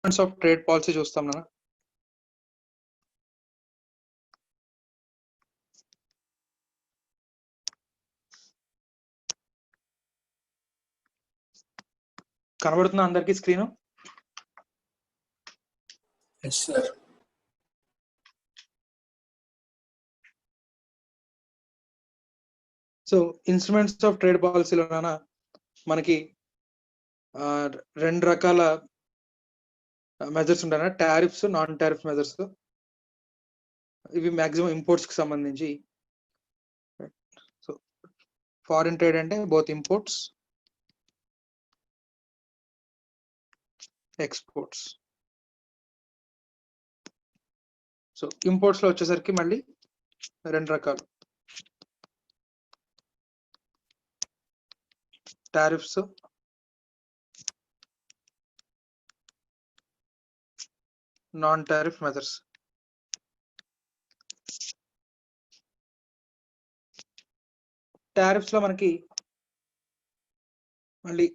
Of trade policy చూస్తాం నాన్న. కనబడుతుందా అందరికి screen? Yes sir. So instruments of trade పాలసీలో నాన్న మనకి రెండు రకాల మెజర్స్ ఉంటాయి, టారిఫ్స్, నాన్ టారిఫ్ మెజర్స్. ఇవి మాక్సిమం ఇంపోర్ట్స్ కి సంబంధించి. సో ఫారిన్ ట్రేడ్ అంటే both imports, exports. So imports లో వచ్చేసరికి మళ్ళీ రెండు రకాలు, tariffs, non tariff measures. Tariffs లో మనకి మళ్ళీ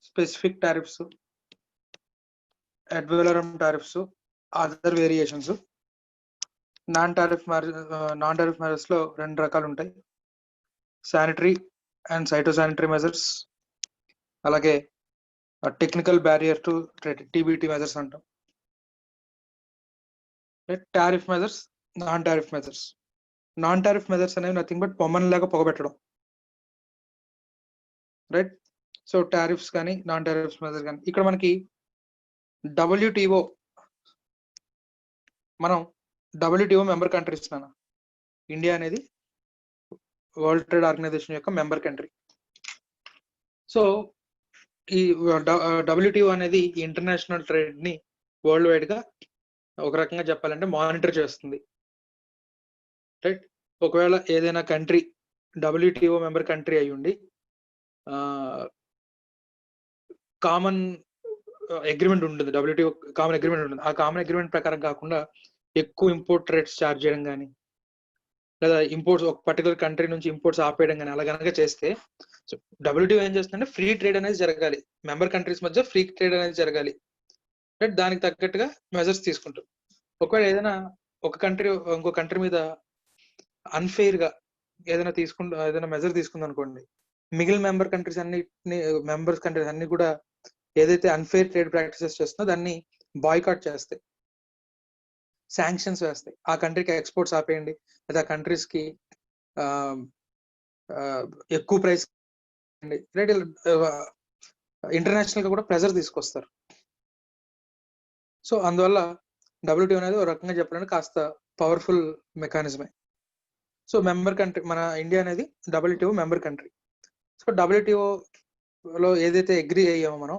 specific tariffs, ad valorem tariffs, other variations. Non tariff measures లో రెండు రకాలు ఉంటాయి, శానిటరీ అండ్ సైటోసానిటరీ మెజర్స్, అలాగే technical barrier to trade, TBT measures అంటాం. Tariff measures, non tariff measures. Non tariff measures అనేవి నథింగ్ బట్ పొమ్మనలాగా పొగబెట్టడం, రైట్? సో టారిఫ్స్ కానీ నాన్ టారిఫ్స్ మెజర్స్ కానీ. ఇక్కడ మనకి WTO, మనం WTO మెంబర్ కంట్రీస్ నాన్న. ఇండియా అనేది వరల్డ్ ట్రేడ్ ఆర్గనైజేషన్ యొక్క మెంబర్ కంట్రీ. సో ఈ WTO అనేది ఇంటర్నేషనల్ ట్రేడ్ ని వరల్డ్ వైడ్ గా ఒక రకంగా చెప్పాలంటే మానిటర్ చేస్తుంది, రైట్? ఒకవేళ ఏదైనా కంట్రీ WTO మెంబర్ కంట్రీ అయి ఉండి కామన్ అగ్రిమెంట్ ఉంటుంది, WTO కామన్ అగ్రిమెంట్ ఉంటుంది, ఆ కామన్ అగ్రిమెంట్ ప్రకారం కాకుండా ఎక్కువ ఇంపోర్ట్ రేట్స్ ఛార్జ్ చేయడం కానీ, లేదా ఇంపోర్ట్స్ ఒక పర్టికులర్ కంట్రీ నుంచి ఇంపోర్ట్స్ ఆపేయడం కానీ అలా కనుక చేస్తే, సో WTO ఏం చేస్తుందంటే ఫ్రీ ట్రేడ్ అనేది జరగాలి, మెంబర్ కంట్రీస్ మధ్య ఫ్రీ ట్రేడ్ అనేది జరగాలి, రైట్? దానికి తగ్గట్టుగా మెజర్స్ తీసుకుంటాం. ఒకవేళ ఏదైనా ఒక కంట్రీ ఇంకో కంట్రీ మీద అన్ఫెయిర్ గా ఏదైనా మెజర్ తీసుకుంది అనుకోండి, మిగిలిన మెంబర్ కంట్రీస్ అన్ని కూడా ఏదైతే అన్ఫెయిర్ ట్రేడ్ ప్రాక్టీసెస్ చేస్తుందో దాన్ని బాయ్కాట్ చేస్తాయి, శాంక్షన్స్ వేస్తాయి. ఆ కంట్రీకి ఎక్స్పోర్ట్స్ ఆపేయండి, లేదా కంట్రీస్ కి ఎక్కువ ప్రైస్ రైట్, ఇంటర్నేషనల్ గా కూడా ప్రెజర్ తీసుకొస్తారు. సో అందువల్ల WTO అనేది ఒక రకంగా చెప్పాలంటే కాస్త పవర్ఫుల్ మెకానిజమే. సో మెంబర్ కంట్రీ మన ఇండియా అనేది WTO member country. So WTO లో ఏదైతే అగ్రి అయ్యామో మనం,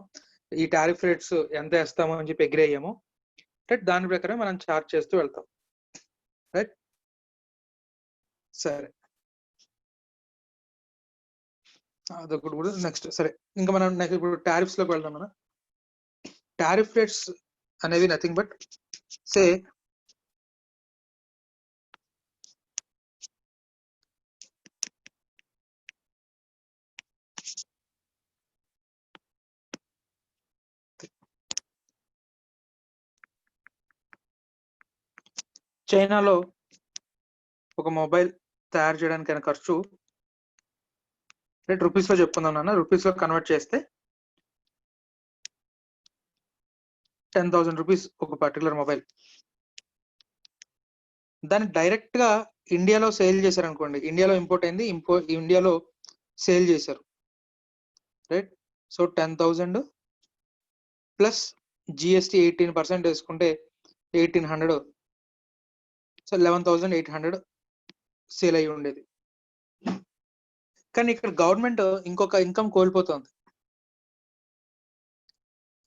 ఈ టారిఫ్ రేట్స్ ఎంత వేస్తామో అని చెప్పి అగ్రి అయ్యామో, రైట్? దాని ప్రకారం మనం చార్జ్ చేస్తూ వెళ్తాం, రైట్? సరే, అదొకటి కూడా నెక్స్ట్. సరే, ఇంకా మనం నెక్స్ట్ ఇప్పుడు టారిఫ్స్ లోకి వెళ్దాం. మనం టారిఫ్ రేట్స్ అనేవి నథింగ్ బట్ సే చైనాలో ఒక మొబైల్ తయారు చేయడానికి ఖర్చు రేట్ రూపీస్ లో చెప్పుకుందాం నాన్న. రూపీస్ లో కన్వర్ట్ చేస్తే 10,000 రూపీస్ ఒక పర్టికులర్ మొబైల్. దాన్ని డైరెక్ట్ గా ఇండియాలో సేల్ చేశారు అనుకోండి, ఇండియాలో ఇంపోర్ట్ అయింది, ఇండియాలో సేల్ చేశారు, రైట్? సో 10,000 ప్లస్ GST 18% వేసుకుంటే 1,800, సో 11,800 సేల్ అయ్యి ఉండేది. కానీ ఇక్కడ గవర్నమెంట్ ఇంకొక ఇన్కమ్ కోల్పోతుంది,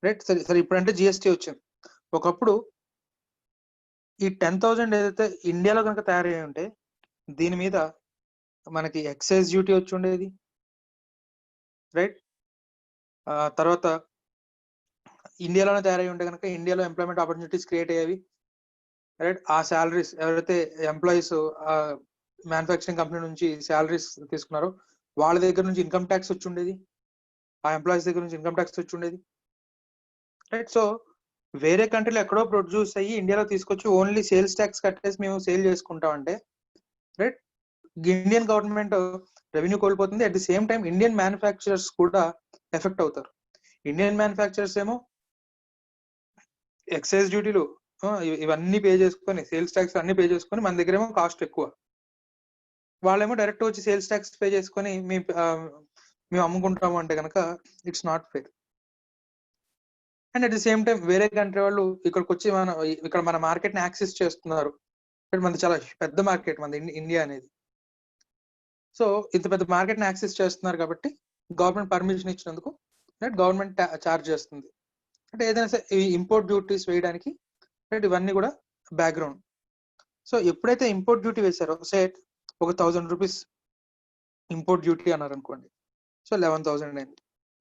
రైట్? సరే ఇప్పుడంటే GST వచ్చింది. ఒకప్పుడు ఈ 10,000 ఏదైతే ఇండియాలో కనుక తయారయ్యి ఉంటే దీని మీద మనకి ఎక్సైజ్ డ్యూటీ వచ్చి ఉండేది, రైట్? తర్వాత ఇండియాలోనే తయారై ఉంటే కనుక ఇండియాలో ఎంప్లాయ్మెంట్ ఆపర్చునిటీస్ క్రియేట్ అయ్యేవి, రైట్? ఆ శాలరీస్ ఎవరైతే ఎంప్లాయీస్ మ్యానుఫ్యాక్చరింగ్ కంపెనీ నుంచి శాలరీస్ తీసుకున్నారో వాళ్ళ దగ్గర నుంచి ఇన్కమ్ ట్యాక్స్ వచ్చి ఉండేది. ఆ ఎంప్లాయీస్ దగ్గర నుంచి ఇన్కమ్ ట్యాక్స్ వచ్చి ఉండేది, రైట్? సో వేరే కంట్రీలో ఎక్కడో ప్రొడ్యూస్ అయ్యి ఇండియాలో తీసుకొచ్చి ఓన్లీ సేల్స్ ట్యాక్స్ కట్టేసి మేము సేల్ చేసుకుంటాం అంటే, రైట్, ఇండియన్ గవర్నమెంట్ రెవెన్యూ కోల్పోతుంది. At the same time Indian manufacturers కూడా ఎఫెక్ట్ అవుతారు. ఇండియన్ మ్యానుఫ్యాక్చరర్స్ ఏమో ఎక్సైజ్ డ్యూటీలు ఇవన్నీ పే చేసుకొని, సేల్స్ ట్యాక్స్ అన్ని పే చేసుకొని, మన దగ్గర ఏమో కాస్ట్ ఎక్కువ, వాళ్ళేమో డైరెక్ట్ వచ్చి సేల్స్ ట్యాక్స్ పే చేసుకొని మేము అమ్ముకుంటాము అంటే కనుక it's not fair. And at the same time వేరే కంట్రీ వాళ్ళు ఇక్కడికి వచ్చి ఇక్కడ మన మార్కెట్ ని యాక్సెస్ చేస్తున్నారు. మనది చాలా పెద్ద మార్కెట్ మనది ఇండియా అనేది. సో ఇంత పెద్ద మార్కెట్ ని యాక్సెస్ చేస్తున్నారు కాబట్టి గవర్నమెంట్ పర్మిషన్ ఇచ్చినందుకు గవర్నమెంట్ చార్జ్ చేస్తుంది. అంటే ఏదైనా సరే ఈ ఇంపోర్ట్ డ్యూటీస్ వేయడానికి ఇవన్నీ కూడా బ్యాక్గ్రౌండ్. సో ఎప్పుడైతే ఇంపోర్ట్ డ్యూటీ వేశారో, సెట్ ఒక 1000 రూపీస్ ఇంపోర్ట్ డ్యూటీ అన్నారు అనుకోండి, సో 11,000 అయింది.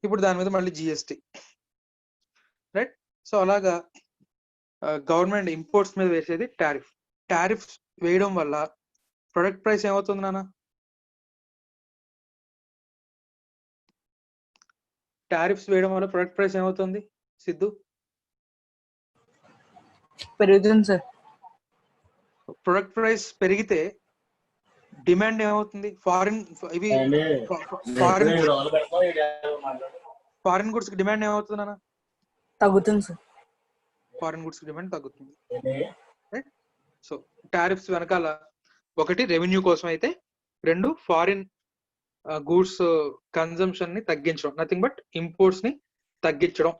ఇప్పుడు దాని మీద మళ్ళీ జిఎస్టీ, రైట్? సో అలాగా గవర్నమెంట్ ఇంపోర్ట్స్ మీద వేసేది టారిఫ్. టారిఫ్ వేయడం వల్ల ప్రొడక్ట్ ప్రైస్ ఏమవుతుంది నాన్న? టారిఫ్స్ వేయడం వల్ల ప్రొడక్ట్ ప్రైస్ ఏమవుతుంది సిద్ధు? పెరుగుతుంది సార్. ప్రొడక్ట్ ప్రైస్ పెరిగితే డిమాండ్ ఏమవుతుంది? ఫారిన్ గుడ్స్ కి డిమాండ్ ఏమవుతుంది నాన్న? తగ్గుతుంది సార్. ఫారిన్ గుడ్స్ కి డిమాండ్ తగ్గుతుంది, రైట్? సో టారిఫ్స్ వెనకాల ఒకటి రెవెన్యూ కోసం అయితే, రెండు ఫారిన్ గూడ్స్ కన్జంప్షన్ ని తగ్గించడం, నథింగ్ బట్ ఇంపోర్ట్స్ ని తగ్గించడం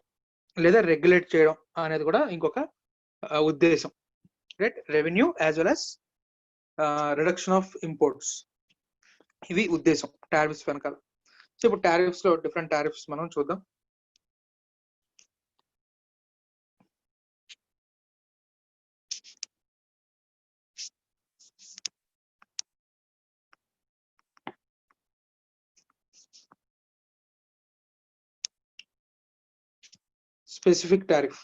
లేదా రెగ్యులేట్ చేయడం అనేది కూడా ఇంకొక ఉద్దేశం, right? Revenue as well as reduction of imports, ఇవి ఉద్దేశం టారిఫ్స్ వెనకాల. సో ఇప్పుడు టారిఫ్స్ లో డిఫరెంట్ టారిఫ్స్ మనం చూద్దాం. స్పెసిఫిక్ టారిఫ్,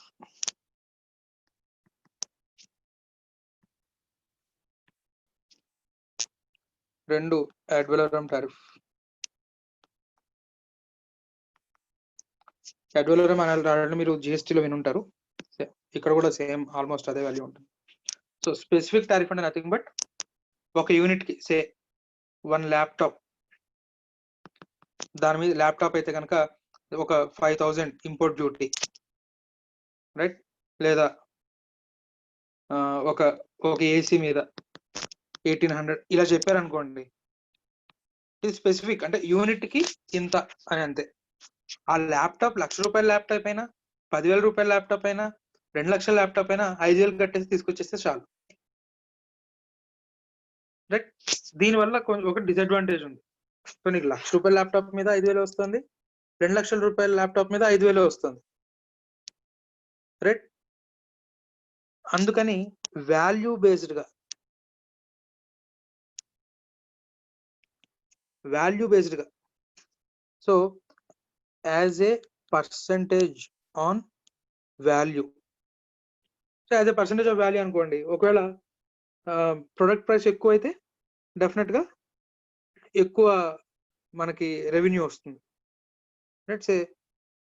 రెండు అడ్ వాలోరమ్ టారిఫ్. అడ్ వాలోరమ్ అనేది మీరు జిఎస్టీలో వినుంటారు, ఇక్కడ కూడా సేమ్ ఆల్మోస్ట్ అదే వాల్యూ ఉంటుంది. సో స్పెసిఫిక్ టారిఫ్ అంటే నథింగ్ బట్ ఒక యూనిట్ కి సే 1 ల్యాప్టాప్, దాని మీద ల్యాప్టాప్ అయితే కనుక ఒక 5,000 ఇంపోర్ట్ డ్యూటీ, రైట్? లేదా ఒక ఏసీ మీద 1,800 ఇలా చెప్పారనుకోండి, ఇది స్పెసిఫిక్, అంటే యూనిట్ కి ఇంత అని అంతే. ఆ ల్యాప్టాప్ ₹1,00,000 ల్యాప్టాప్ అయినా, 10,000 రూపాయల ల్యాప్టాప్ అయినా, 2 లక్షల ల్యాప్టాప్ అయినా 5,000 కట్టేసి తీసుకొచ్చేస్తే చాలు, రైట్? దీనివల్ల కొంచెం ఒక డిసడ్వాంటేజ్ ఉంది. సో నీకు ₹1,00,000 ల్యాప్టాప్ మీద 5,000 వస్తుంది, 2 లక్షల రూపాయల ల్యాప్టాప్ మీద 5,000 వస్తుంది, రైట్? అందుకని వాల్యూ బేస్డ్ గా so as A percentage on value, so as A percentage of value అనుకోండి, ఒకవేళ ప్రొడక్ట్ ప్రైస్ ఎక్కువ అయితే డెఫినెట్ గా ఎక్కువ మనకి రెవెన్యూ వస్తుంది. Let's say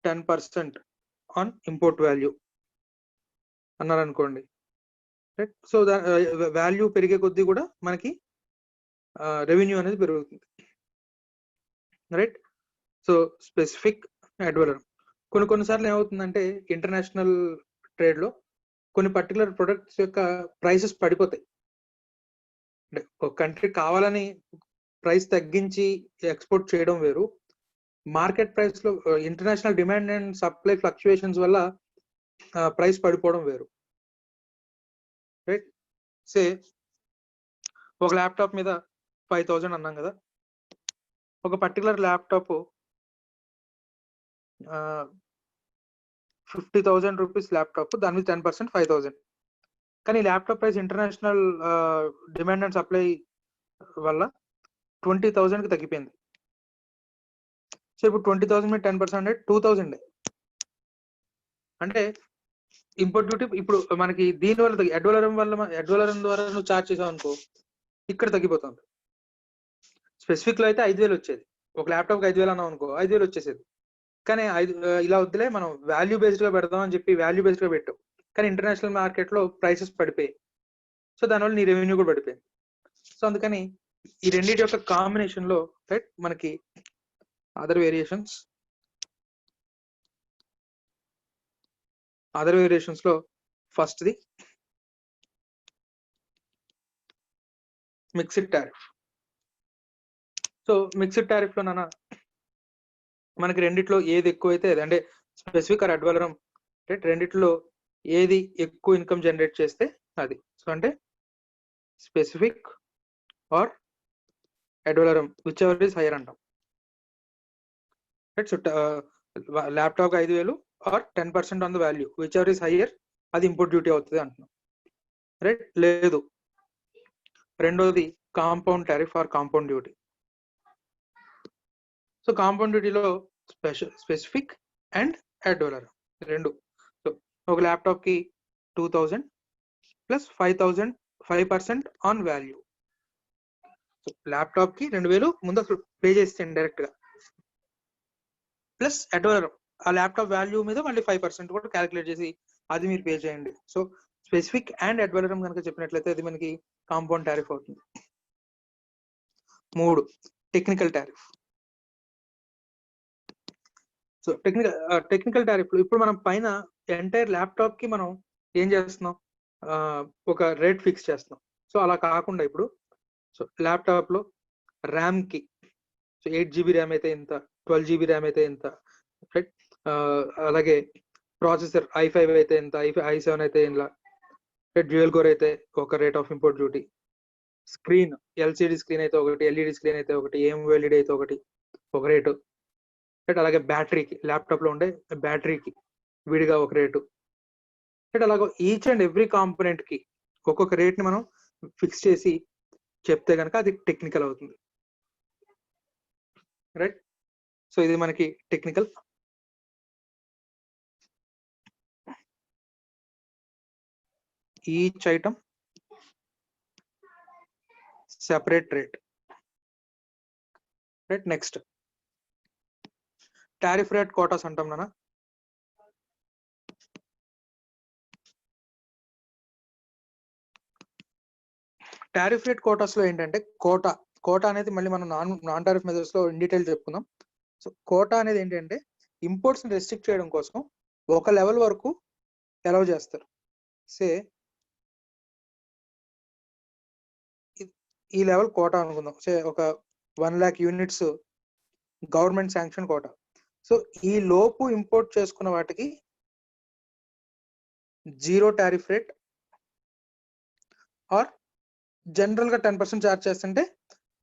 10% on import value అన్నారనుకోండి, రైట్? సో వాల్యూ పెరిగే కొద్దీ కూడా మనకి రెవెన్యూ అనేది పెరుగుతుంది, రైట్? సో స్పెసిఫిక్ అడ్ వాలోరమ్. కొన్నిసార్లు ఏమవుతుందంటే ఇంటర్నేషనల్ ట్రేడ్ లో కొన్ని పర్టికులర్ ప్రొడక్ట్స్ యొక్క ప్రైసెస్ పడిపోతాయి. అంటే ఒక కంట్రీ కావాలని ప్రైస్ తగ్గించి ఎక్స్పోర్ట్ చేయడం వేరు, మార్కెట్ ప్రైస్ లో international demand and supply fluctuations వల్ల ప్రైస్ పడిపోవడం వేరు, రైట్? సే ఒక ల్యాప్టాప్ మీద 5,000 అన్నాం కదా, ఒక పర్టికులర్ ల్యాప్టాప్ 50,000 రూపీస్ ల్యాప్టాప్, దాని మీద 10% 5,000. కానీ laptop price international demand and supply వల్ల 20,000కి తగ్గిపోయింది. సో ఇప్పుడు 20,000 మీద 10% అంటే 2,000. అంటే ఇంపోర్ట్ డ్యూటీ ఇప్పుడు మనకి దీని వల్ల అడ్ వాలోరమ్ ద్వారా నువ్వు చార్జ్ చేసావు అనుకో, ఇక్కడ తగ్గిపోతుంది. స్పెసిఫిక్ లో అయితే 5,000 వచ్చేది, ఒక ల్యాప్టాప్ 5,000 అన్నావు అనుకో 5,000 వచ్చేసేది. కానీ ఇలా వద్దులే మనం వాల్యూ బేస్డ్ గా పెడదాం అని చెప్పి వాల్యూ బేస్డ్ గా పెట్టావు, కానీ ఇంటర్నేషనల్ మార్కెట్ లో ప్రైసెస్ పడిపోయాయి. సో దానివల్ల నీ రెవెన్యూ కూడా పడిపోయింది. సో అందుకని ఈ రెండింటి యొక్క కాంబినేషన్ లో రైట్ మనకి అదర్ వేరియేషన్స్ లో first the mixed tariff. So mixed tariff లో నాన్న మనకి రెండిట్లో ఏది ఎక్కువైతే అది, అంటే స్పెసిఫిక్ ఆర్ అడ్వాలరం రైట్, రెండిట్లో ఏది ఎక్కువ ఇన్కమ్ జనరేట్ చేస్తే అది. సో అంటే specific or ad valorem whichever is higher అంటాం right. So laptop 5,000 or 10% on the value whichever is higher, అది ఇంపోర్ట్ డ్యూటీ అవుతుంది అంటున్నాం రైట్. లేదు, రెండోది compound tariff or compound duty. So compound డ్యూటీలో స్పెసిఫిక్ అండ్ అడ్వాలరం రెండు. So ఒక laptop కి 2,000 plus 5% on value. So laptop కి 2,000 ముందు అసలు పే చేస్తాను డైరెక్ట్ గా, ప్లస్ అడ్వాలరం ఆ ల్యాప్టాప్ వాల్యూ మీద మళ్ళీ 5% కూడా క్యాలిక్యులేట్ చేసి అది మీరు పే చేయండి. సో స్పెసిఫిక్ అండ్ అడ్వాలరం కనుక చెప్పినట్లయితే అది మనకి కాంపౌండ్ టారిఫ్ అవుతుంది. 3 technical tariff. So technical tariff లో ఇప్పుడు మనం పైన ఎంటైర్ ల్యాప్టాప్ కి మనం ఏం చేస్తున్నాం, ఒక రేట్ ఫిక్స్ చేస్తున్నాం. సో అలా కాకుండా ఇప్పుడు సో ల్యాప్టాప్ లో ర్యామ్ కి సో 8 GB ర్యామ్ అయితే ఇంత, 12 GB ర్యామ్ అయితే ఇంత రైట్. అలాగే ప్రాసెసర్ i5 అయితే ఇంత, i7 అయితే ఇలా రైట్. డ్యూయల్ కోర్ అయితే ఒక rate of import duty. Screen LCD screen అయితే ఒకటి, LED స్క్రీన్ అయితే ఒకటి, AMOLED అయితే ఒకటి ఒక రేటు రైట్. అలాగే బ్యాటరీకి ల్యాప్టాప్ లో ఉండే బ్యాటరీకి విడిగా ఒక రేటు రైట్. అలాగే ఈచ్ అండ్ ఎవ్రీ కాంపోనెంట్ కి ఒక్కొక్క రేట్ ని మనం ఫిక్స్ చేసి చెప్తే కనుక అది టెక్నికల్ అవుతుంది రైట్. సో ఇది మనకి technical. Each item separate rate right. Next tariff rate Kotas అంటాం నాన్న. టారిఫ్ రేట్ కోటాస్ లో ఏంటంటే కోటా అనేది మళ్ళీ మనం నాన్ టారిఫ్ మెజర్స్ లో ఇన్ డీటెయిల్ చెప్పుకుందాం. సో కోటా అనేది ఏంటంటే ఇంపోర్ట్స్ ని రెస్ట్రిక్ట్ చేయడం కోసం ఒక లెవెల్ వరకు అలౌ చేస్తారు. సే ఈ లెవెల్ కోటా అనుకుందాం, సే ఒక 1 lakh units government sanction quota. So ఈ లోపు ఇంపోర్ట్ చేసుకున్న వాటికి 0 టారిఫ్ రేట్ ఆర్ జనరల్ గా 10% చార్జ్ చేస్తుంటే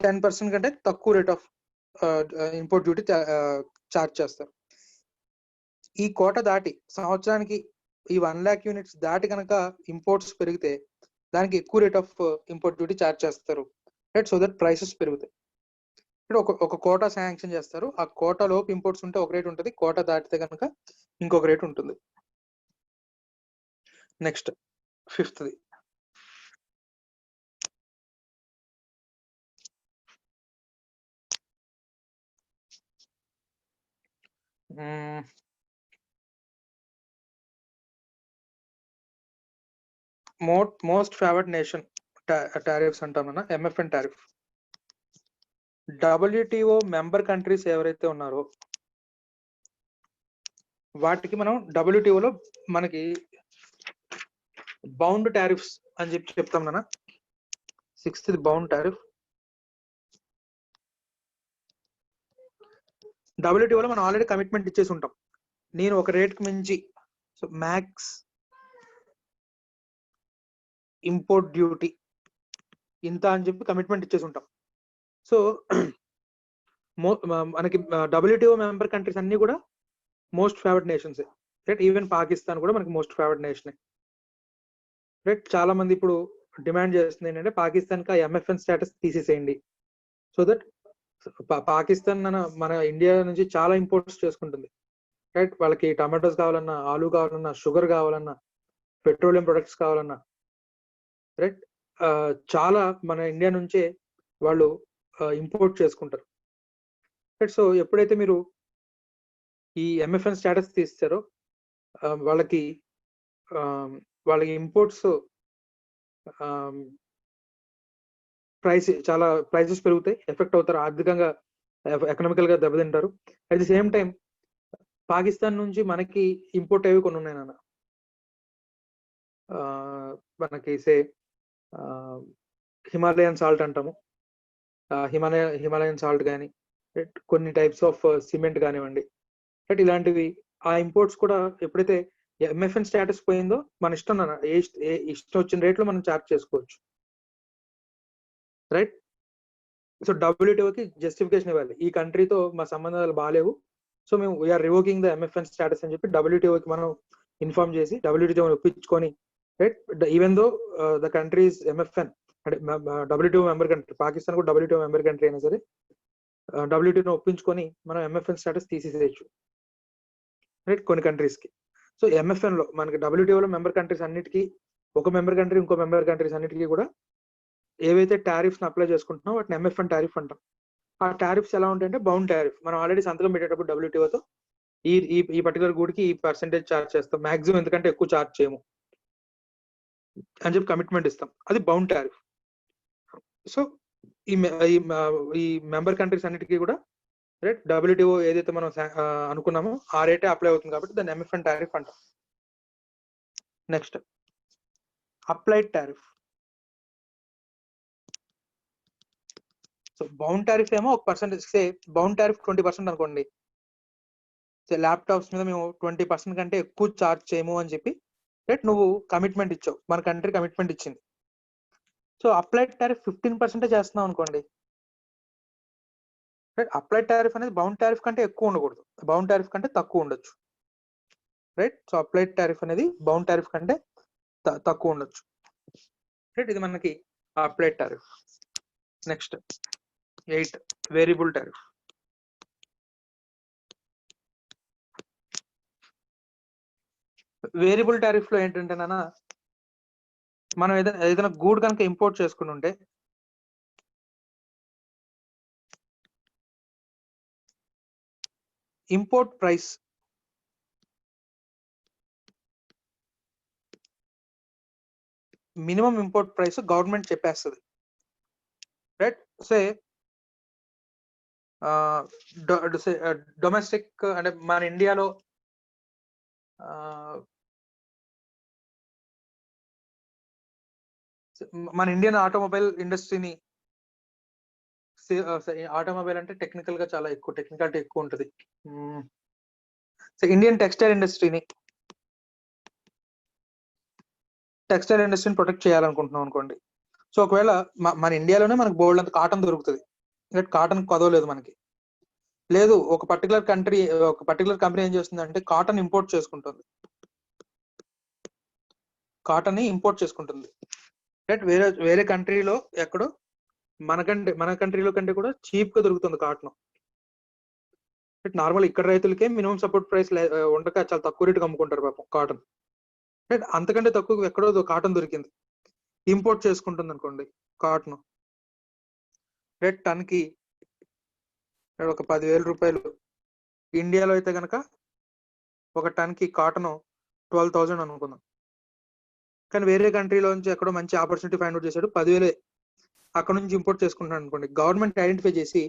10% కంటే తక్కువ rate of import duty charge చేస్తారు. ఈ కోట దాటి సంవత్సరానికి ఈ 1 lakh యూనిట్స్ దాటి కనుక ఇంపోర్ట్స్ పెరిగితే దానికి ఎక్కువ rate of import duty charge చేస్తారు రైట్. సో దట్ ప్రైసెస్ పెరుగుతాయి. ఒక కోటా శాంక్షన్ చేస్తారు, ఆ కోటా లోపు ఇంపోర్ట్స్ ఉంటే ఒక రేట్ ఉంటుంది, కోటా దాటితే కనుక ఇంకొక రేట్ ఉంటుంది. Next 5th most favoured nation tariffs అంటాం అన్న, MFN tariff. WTO member countries ఎవరైతే ఉన్నారో వాటికి మనం WTO లో మనకి బౌండ్ టారిఫ్స్ అని చెప్పి చెప్తాం నాన్న. 6th bound tariff. WTO లో మనం ఆల్రెడీ కమిట్మెంట్ ఇచ్చేసి ఉంటాం, నేను ఒక రేట్ కి మించి సో మ్యాక్స్ ఇంపోర్ట్ డ్యూటీ ఇంత అని చెప్పి కమిట్మెంట్ ఇచ్చేసి ఉంటాం. సో మనకి WTO మెంబర్ కంట్రీస్ అన్ని కూడా most favoured nations right. Even Pakistan కూడా మనకి మోస్ట్ ఫేవర్డ్ నేషన్ రైట్. చాలా మంది ఇప్పుడు డిమాండ్ చేస్తుంది ఏంటంటే పాకిస్తాన్ కి MFN స్టేటస్ తీసేసేయండి. సో దట్ పాకిస్తాన్ మన ఇండియా నుంచి చాలా ఇంపోర్ట్స్ చేసుకుంటుంది రైట్. వాళ్ళకి టమాటోస్ కావాలన్నా, ఆలు కావాలన్నా, షుగర్ కావాలన్నా, పెట్రోలియం ప్రొడక్ట్స్ కావాలన్నా రైట్ చాలా మన ఇండియా నుంచే వాళ్ళు ఇంపోర్ట్ చేసుకుంటారు రైట్. సో ఎప్పుడైతే మీరు ఈ MFN స్టేటస్ తీస్తారో వాళ్ళకి ఇంపోర్ట్స్ ప్రైసెస్ పెరుగుతాయి, ఎఫెక్ట్ అవుతారు, ఆర్థికంగా ఎకనామికల్ గా దెబ్బతింటారు. At the same time Pakistan నుంచి మనకి ఇంపోర్ట్ అయ్యి కొన్ని ఉన్నాయి నాన్న. మనకి హిమాలయన్ సాల్ట్ అంటాము, హిమాలయన్ సాల్ట్ కానీ కొన్ని టైప్స్ ఆఫ్ సిమెంట్ కానివ్వండి, ఇలాంటివి ఆ ఇంపోర్ట్స్ కూడా ఎప్పుడైతే MFN స్టేటస్ పోయిందో మన ఇష్టం నాన్న, ఇష్టం వచ్చిన రేట్లో మనం చార్జ్ చేసుకోవచ్చు, రైట్. సో WTOకి జస్టిఫికేషన్ ఇవ్వాలి, ఈ కంట్రీతో మా సంబంధాలు బాగాలేవు, సో మేము we are revoking the MFN status అని చెప్పి WTOకి మనం ఇన్ఫార్మ్ చేసి WTO ఒప్పించుకొని, right. Even though the countries MFN అంటే WTO మెంబర్ కంట్రీ, పాకిస్తాన్ కూడా WTO మెంబర్ కంట్రీ అయినా సరే WTO ఒప్పించుకొని మనం MFN స్టేటస్ తీసేసేయచ్చు, రైట్, కొన్ని కంట్రీస్ కి. సో MFN లో మనకి WTO లో మెంబర్ కంట్రీస్ అన్నిటికీ, ఒక మెంబర్ కంట్రీ ఇంకో మెంబర్ కంట్రీస్ అన్నిటికీ కూడా ఏవైతే టారిఫ్స్ అప్లై చేసుకుంటున్నాం వాటిని MFN టారిఫ్ అంటాం. ఆ టారిఫ్స్ ఎలా ఉంటాయంటే బౌండ్ టారిఫ్, మనం ఆల్రెడీ సంతకం పెట్టేటప్పుడు WTOతో ఈ పర్టికులర్ గూడ్కి ఈ పర్సెంటేజ్ చార్జ్ చేస్తాం, మాక్సిమం ఎందుకంటే ఎక్కువ చార్జ్ చేయము అని చెప్పి కమిట్మెంట్ ఇస్తాం, అది బౌండ్ టారిఫ్. సో ఈ మెంబర్ కంట్రీస్ అన్నిటికీ కూడా, రైట్, WTO ఏదైతే మనం అనుకున్నామో ఆ రేటే అప్లై అవుతుంది కాబట్టి దాన్ని MFN టారిఫ్ అంటాం. Next applied tariff. So bound tariff ఏమో ఒక పర్సెంటేజ్, బౌండ్ టారిఫ్ 20% అనుకోండి, ల్యాప్టాప్స్ మీద మేము 20% కంటే ఎక్కువ చార్జ్ చేయము అని చెప్పి, రైట్, నువ్వు కమిట్మెంట్ ఇచ్చావు, మన కంట్రీ కమిట్మెంట్ ఇచ్చింది. సో అప్లైడ్ టారిఫ్ 15% చేస్తున్నాం అనుకోండి, రైట్. అప్లైడ్ టారిఫ్ అనేది బౌండ్ టారిఫ్ కంటే ఎక్కువ ఉండకూడదు, బౌండ్ టారిఫ్ కంటే తక్కువ ఉండొచ్చు, రైట్. సో అప్లైడ్ టారిఫ్ అనేది బౌండ్ టారిఫ్ కంటే తక్కువ ఉండొచ్చు, రైట్. ఇది మనకి applied tariff. Next 8 variable tariff. Variable tariff లో ఏంటంటే నాన్న, మనం ఏదైనా గూడ్ కనుక ఇంపోర్ట్ చేసుకుని ఉంటే import price minimum import price government చెప్పేస్తుంది, రైట్. డొమెస్టిక్ అంటే మన ఇండియాలో మన ఇండియన్ ఆటోమొబైల్ ఇండస్ట్రీని, ఆటోమొబైల్ అంటే టెక్నికల్ గా చాలా ఎక్కువ, టెక్నికాలిటీ ఎక్కువ ఉంటుంది. ఇండియన్ టెక్స్టైల్ ఇండస్ట్రీని ప్రొటెక్ట్ చేయాలనుకుంటున్నాం అనుకోండి. సో ఒకవేళ మన ఇండియాలోనే మనకు బోల్డ్ అంత కాటన్ దొరుకుతుంది, కాటన్ కొదవలేదు మనకి, లేదు ఒక పర్టికులర్ కంపెనీ ఏం చేస్తుందంటే కాటన్ ఇంపోర్ట్ చేసుకుంటుంది, రైట్. వేరే కంట్రీలో ఎక్కడో మన కంట్రీలో కంటే కూడా చీప్ గా దొరుకుతుంది కాటన్, నార్మల్ ఇక్కడ రైతులకే మినిమం సపోర్ట్ ప్రైస్ ఉండక చాలా తక్కువ రేటుకి అమ్ముకుంటారు పాపం కాటన్, రైట్. అంతకంటే తక్కువ ఎక్కడో కాటన్ దొరికింది, ఇంపోర్ట్ చేసుకుంటుంది అనుకోండి కాటన్, రైట్. టన్ కి ఒక 10,000 రూపాయలు. ఇండియాలో అయితే కనుక ఒక టన్ కి కాటన్ 12,000 అనుకుందాం, కానీ వేరే కంట్రీలో నుంచి ఎక్కడో మంచి ఆపర్చునిటీ ఫైండ్ అవుట్ చేశాడు, 10,000 అక్కడ నుంచి ఇంపోర్ట్ చేసుకుంటున్నాను అనుకోండి. గవర్నమెంట్ ఐడెంటిఫై చేసి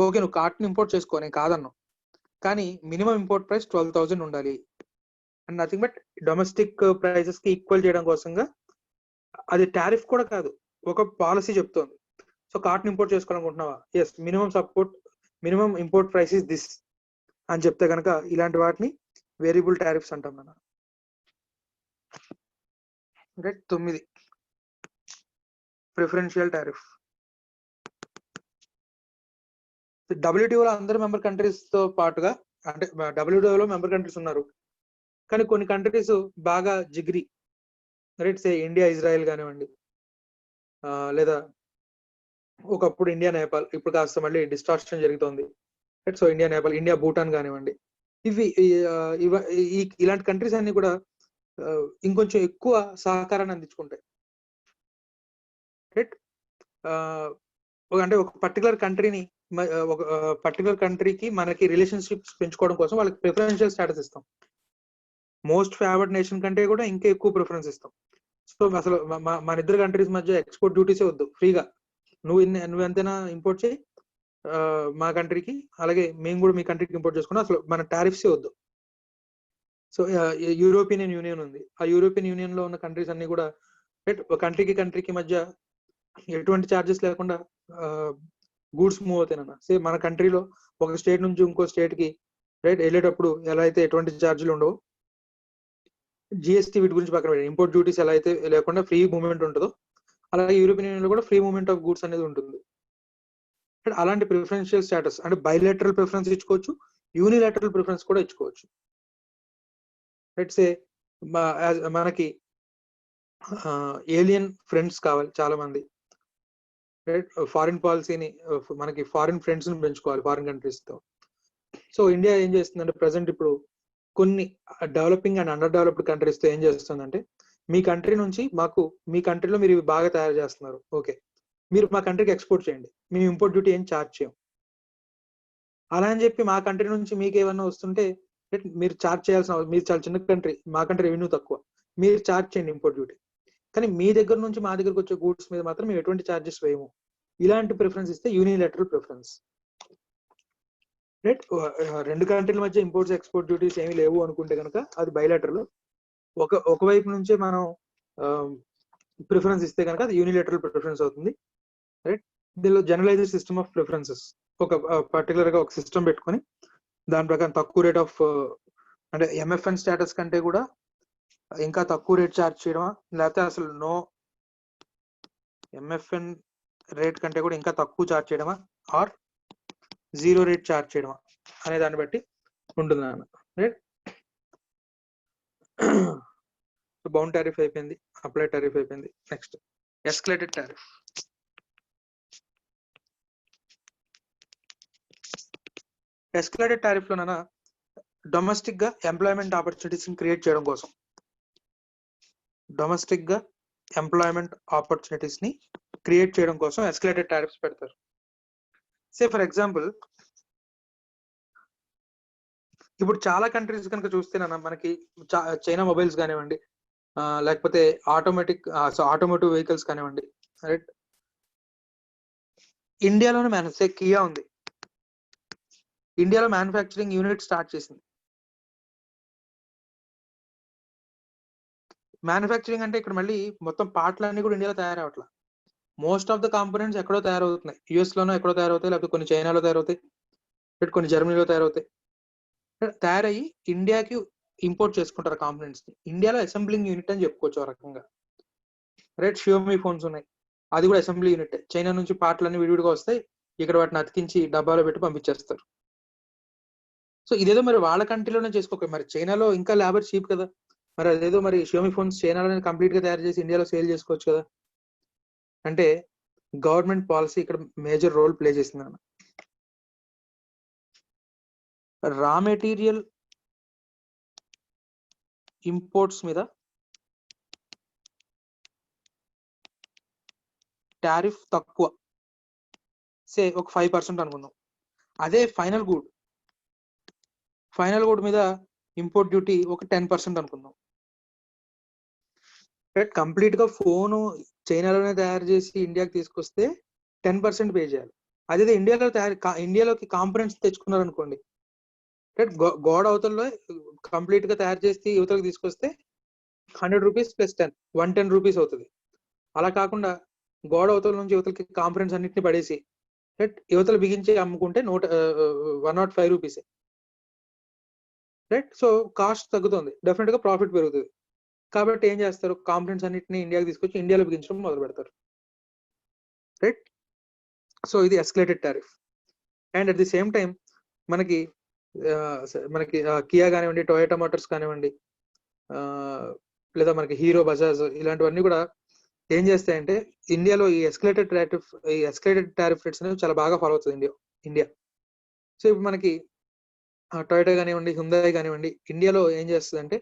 ఓకే నువ్వు కాటన్ ఇంపోర్ట్ చేసుకో, నేను కాదన్నావు, కానీ మినిమం ఇంపోర్ట్ ప్రైస్ 12,000 ఉండాలి and nothing but domestic prices కి ఈక్వల్ చేయడం కోసంగా, అది టారిఫ్ కూడా కాదు, ఒక పాలసీ చెప్తోంది. సో కాటన్ ఇంపోర్ట్ చేసుకోవాలనుకుంటున్నావా, yes minimum import price is this అని చెప్తే కనుక ఇలాంటి వాటిని వేరియబుల్ టారిఫ్స్ అంటాం మనం, రైట్. 9 preferential tariff. WTO లో అందరు మెంబర్ కంట్రీస్ తో పాటుగా, అంటే WTO లో మెంబర్ కంట్రీస్ ఉన్నారు, కానీ కొన్ని కంట్రీస్ బాగా జిగ్రీ, రైట్. ఇండియా ఇజ్రాయెల్ కానివ్వండి, లేదా ఒకప్పుడు ఇండియా నేపాల్, ఇప్పుడు కాస్త మళ్ళీ డిస్టార్షన్ జరుగుతోంది, right. So India Nepal, India Bhutan కానివ్వండి, ఇలాంటి కంట్రీస్ అన్ని కూడా ఇంకొంచెం ఎక్కువ సహకారాన్ని అందించుకుంటాయి, రైట్. అంటే ఒక పర్టికులర్ కంట్రీని ఒక పర్టికులర్ కంట్రీకి మనకి రిలేషన్షిప్స్ పెంచుకోవడం కోసం వాళ్ళకి ప్రిఫరెన్షియల్ స్టేటస్ ఇస్తాం. మోస్ట్ ఫేవర్డ్ నేషన్ కంటే కూడా ఇంకా ఎక్కువ ప్రిఫరెన్స్ ఇస్తాం. సో అసలు మన ఇద్దరు కంట్రీస్ మధ్య ఎక్స్పోర్ట్ డ్యూటీసే వద్దు, ఫ్రీగా నువ్వు ఎంతైనా ఇంపోర్ట్ చేయి మా కంట్రీకి, అలాగే మేము కూడా మీ కంట్రీకి ఇంపోర్ట్ చేసుకున్నాం, అసలు మన టారిఫ్సే వద్దు. సో యూరోపియన్ యూనియన్ ఉంది, ఆ యూరోపియన్ యూనియన్ లో ఉన్న కంట్రీస్ అన్ని కూడా కంట్రీకి మధ్య ఎటువంటి ఛార్జెస్ లేకుండా గూడ్స్ మూవ్ అవుతాయన్న. సే మన కంట్రీలో ఒక స్టేట్ నుంచి ఇంకో స్టేట్ కి రైట్ వెళ్ళేటప్పుడు ఎలా అయితే ఎటువంటి ఛార్జీలు ఉండవు, జిఎస్టీ వీటి గురించి పక్కన పెట్టండి, ఇంపోర్ట్ డ్యూటీస్ ఎలా అయితే లేకుండా ఫ్రీ మూవ్మెంట్ ఉంటుందో అలాగే యూరోపియన్ యూనియన్ లో కూడా ఫ్రీ మూవ్మెంట్ ఆఫ్ గూడ్స్ అనేది ఉంటుంది. అలాంటి ప్రిఫరెన్షియల్ స్టేటస్ అంటే బైలాటరల్ ప్రిఫరెన్స్ ఇచ్చుకోవచ్చు, యూనిలాటరల్ ప్రిఫరెన్స్ కూడా ఇచ్చుకోవచ్చు. రైట్ సే మనకి ఏలియన్ ఫ్రెండ్స్ కావాలి చాలా మంది, రైట్ ఫారిన్ పాలసీని మనకి ఫారిన్ ఫ్రెండ్స్ ని పెంచుకోవాలి ఫారిన్ కంట్రీస్ తో. సో ఇండియా ఏం చేస్తుందంటే ప్రజెంట్ ఇప్పుడు కొన్ని developing and under developed countries తో ఏం చేస్తుందంటే, మీ కంట్రీ నుంచి మీ కంట్రీలో మీరు ఇవి బాగా తయారు చేస్తున్నారు, ఓకే మీరు మా కంట్రీకి ఎక్స్పోర్ట్ చేయండి, మేము ఇంపోర్ట్ డ్యూటీ ఏం ఛార్జ్ చేయం. అలా అని చెప్పి మా కంట్రీ నుంచి మీకు ఏమన్నా వస్తుంటే మీరు ఛార్జ్ చేయాల్సిన, మీరు చాలా చిన్న కంట్రీ, మాకంటే రెవెన్యూ తక్కువ, మీరు ఛార్జ్ చేయండి ఇంపోర్ట్ డ్యూటీ, కానీ మీ దగ్గర నుంచి మా దగ్గరకు వచ్చే గూడ్స్ మీద మాత్రం మేము ఎటువంటి ఛార్జెస్ వేయము. ఇలాంటి ప్రిఫరెన్స్ ఇస్తే యూనిలాటరల్ ప్రిఫరెన్స్. రైట్ రెండు కంట్రీల మధ్య ఇంపోర్ట్స్ ఎక్స్పోర్ట్ డ్యూటీస్ ఏమీ లేవు అనుకుంటే కనుక అది బైలాటరల్. ఒకవైపు నుంచే మనం ప్రిఫరెన్స్ ఇస్తే కనుక అది యూనిలాటరల్ ప్రిఫరెన్స్ అవుతుంది. రైట్ దీనిలో జనరలైజ్డ్ సిస్టమ్ ఆఫ్ ప్రిఫరెన్సెస్, ఒక పర్టికులర్ గా ఒక సిస్టమ్ పెట్టుకొని దాని ప్రకారం తక్కువ రేట్ ఆఫ్ అంటే ఎంఎఫ్ఎన్ స్టేటస్ కంటే కూడా ఇంకా తక్కువ రేట్ ఛార్జ్ చేయడమా, లేకపోతే అసలు నో ఎంఎఫ్ఎన్ రేట్ కంటే కూడా ఇంకా తక్కువ ఛార్జ్ చేయడమా, ఆర్ జీరో రేట్ ఛార్జ్ చేయడమా అనే దాన్ని బట్టి ఉంటుంది నాన్న. రైట్ బౌండ్ టారిఫ్ అయిపోయింది, అప్లై టారిఫ్ అయిపోయింది, next escalated tariff. Escalated tariff లోనైనా డొమెస్టిక్ గా ఎంప్లాయ్మెంట్ ఆపర్చునిటీస్ క్రియేట్ చేయడం కోసం, డొమెస్టిక్ గా ఎంప్లాయ్మెంట్ ఆపర్చునిటీస్ ని క్రియేట్ చేయడం కోసం ఎస్కలేటెడ్ టారిఫ్స్ పెడతారు. సే ఫర్ ఎగ్జాంపుల్ ఇప్పుడు చాలా కంట్రీస్ కనుక చూస్తేనన్నా మనకి చైనా మొబైల్స్ కానివ్వండి, లేకపోతే ఆటోమోటివ్ వెహికల్స్ కానివ్వండి, రైట్ ఇండియాలోనే కియా ఉంది, ఇండియాలో మ్యానుఫ్యాక్చరింగ్ యూనిట్ స్టార్ట్ చేసింది. మ్యానుఫ్యాక్చరింగ్ అంటే ఇక్కడ మళ్ళీ మొత్తం పార్ట్లన్నీ కూడా ఇండియాలో తయారవట్లా, మోస్ట్ ఆఫ్ ద కాంపోనెంట్స్ ఎక్కడో తయారవుతున్నాయి, యుఎస్ లోనో ఎక్కడో తయారవుతాయి, లేకపోతే కొన్ని చైనాలో తయారవుతాయి, కొన్ని జర్మనీలో తయారవుతాయి. తయారయ్యి ఇండియాకి ఇంపోర్ట్ చేసుకుంటారు కాంపోనెంట్స్ ని, ఇండియాలో అసెంబ్లింగ్ యూనిట్ అని చెప్పుకోవచ్చు ఆ రకంగా. రైట్ షియోమి ఫోన్స్ ఉన్నాయి, అది కూడా అసెంబ్లీ యూనిట్, చైనా నుంచి పార్ట్లన్నీ విడివిడిగా వస్తాయి, ఇక్కడ వాటిని అతికించి డబ్బాలో పెట్టి పంపించేస్తారు. సో ఇదేదో మరి వాళ్ళ కంట్రీలోనే చేసుకోక, మరి చైనాలో ఇంకా లేబర్ చీప్ కదా, మరి అదేదో మరి షియోమి ఫోన్స్ చైనాలోనే కంప్లీట్ గా తయారు చేసి ఇండియాలో సేల్ చేసుకోవచ్చు కదా. అంటే గవర్నమెంట్ పాలసీ ఇక్కడ మేజర్ రోల్ ప్లే చేసింది అన్న. రా మెటీరియల్ ఇంపోర్ట్స్ మీద టారిఫ్ తక్కువ, సే ఒక 5% అనుకుందాం. అదే ఫైనల్ గుడ్ మీద ఇంపోర్ట్ డ్యూటీ ఒక 10% అనుకుందాం. కంప్లీట్ గా ఫోన్ చైనాలోనే తయారు చేసి ఇండియాకి తీసుకొస్తే 10% పే చేయాలి. అదే ఇండియాలోకి కాంపోనెంట్స్ తెచ్చుకున్నారు అనుకోండి, గోడ అవతలలో కంప్లీట్ గా తయారు చేసి యువతలకు తీసుకొస్తే 100 రూపీస్ ప్లస్ 10 110 రూపీస్ అవుతుంది. అలా కాకుండా గోడ అవతల నుంచి యువతలకి కాంపోనెంట్స్ అన్నింటినీ పడేసి యువతలు బిగించి అమ్ముకుంటే 105 రూపీస్. రైట్ సో కాస్ట్ తగ్గుతుంది, డెఫినెట్ గా ప్రాఫిట్ పెరుగుతుంది. కాబట్టి ఏం చేస్తారు, కాంపోనెంట్స్ అన్నింటినీ ఇండియాకి తీసుకొచ్చి ఇండియాలో బిగించడం మొదలు పెడతారు. రైట్ సో ఇది escalated tariff. And at the same time మనకి కియా కానివ్వండి, టొయోటా మోటార్స్ కానివ్వండి, లేదా మనకి హీరో, బజాజ్ ఇలాంటివన్నీ కూడా ఏం చేస్తాయంటే ఇండియాలో ఈ ఎస్కలేటెడ్ టారిఫ్ రేట్స్ అనేవి చాలా బాగా ఫాలో అవుతుంది ఇండియా. సో ఇప్పుడు మనకి టొయోటా కానివ్వండి, హ్యుందాయ్ కానివ్వండి, ఇండియాలో ఏం చేస్తుంది అంటే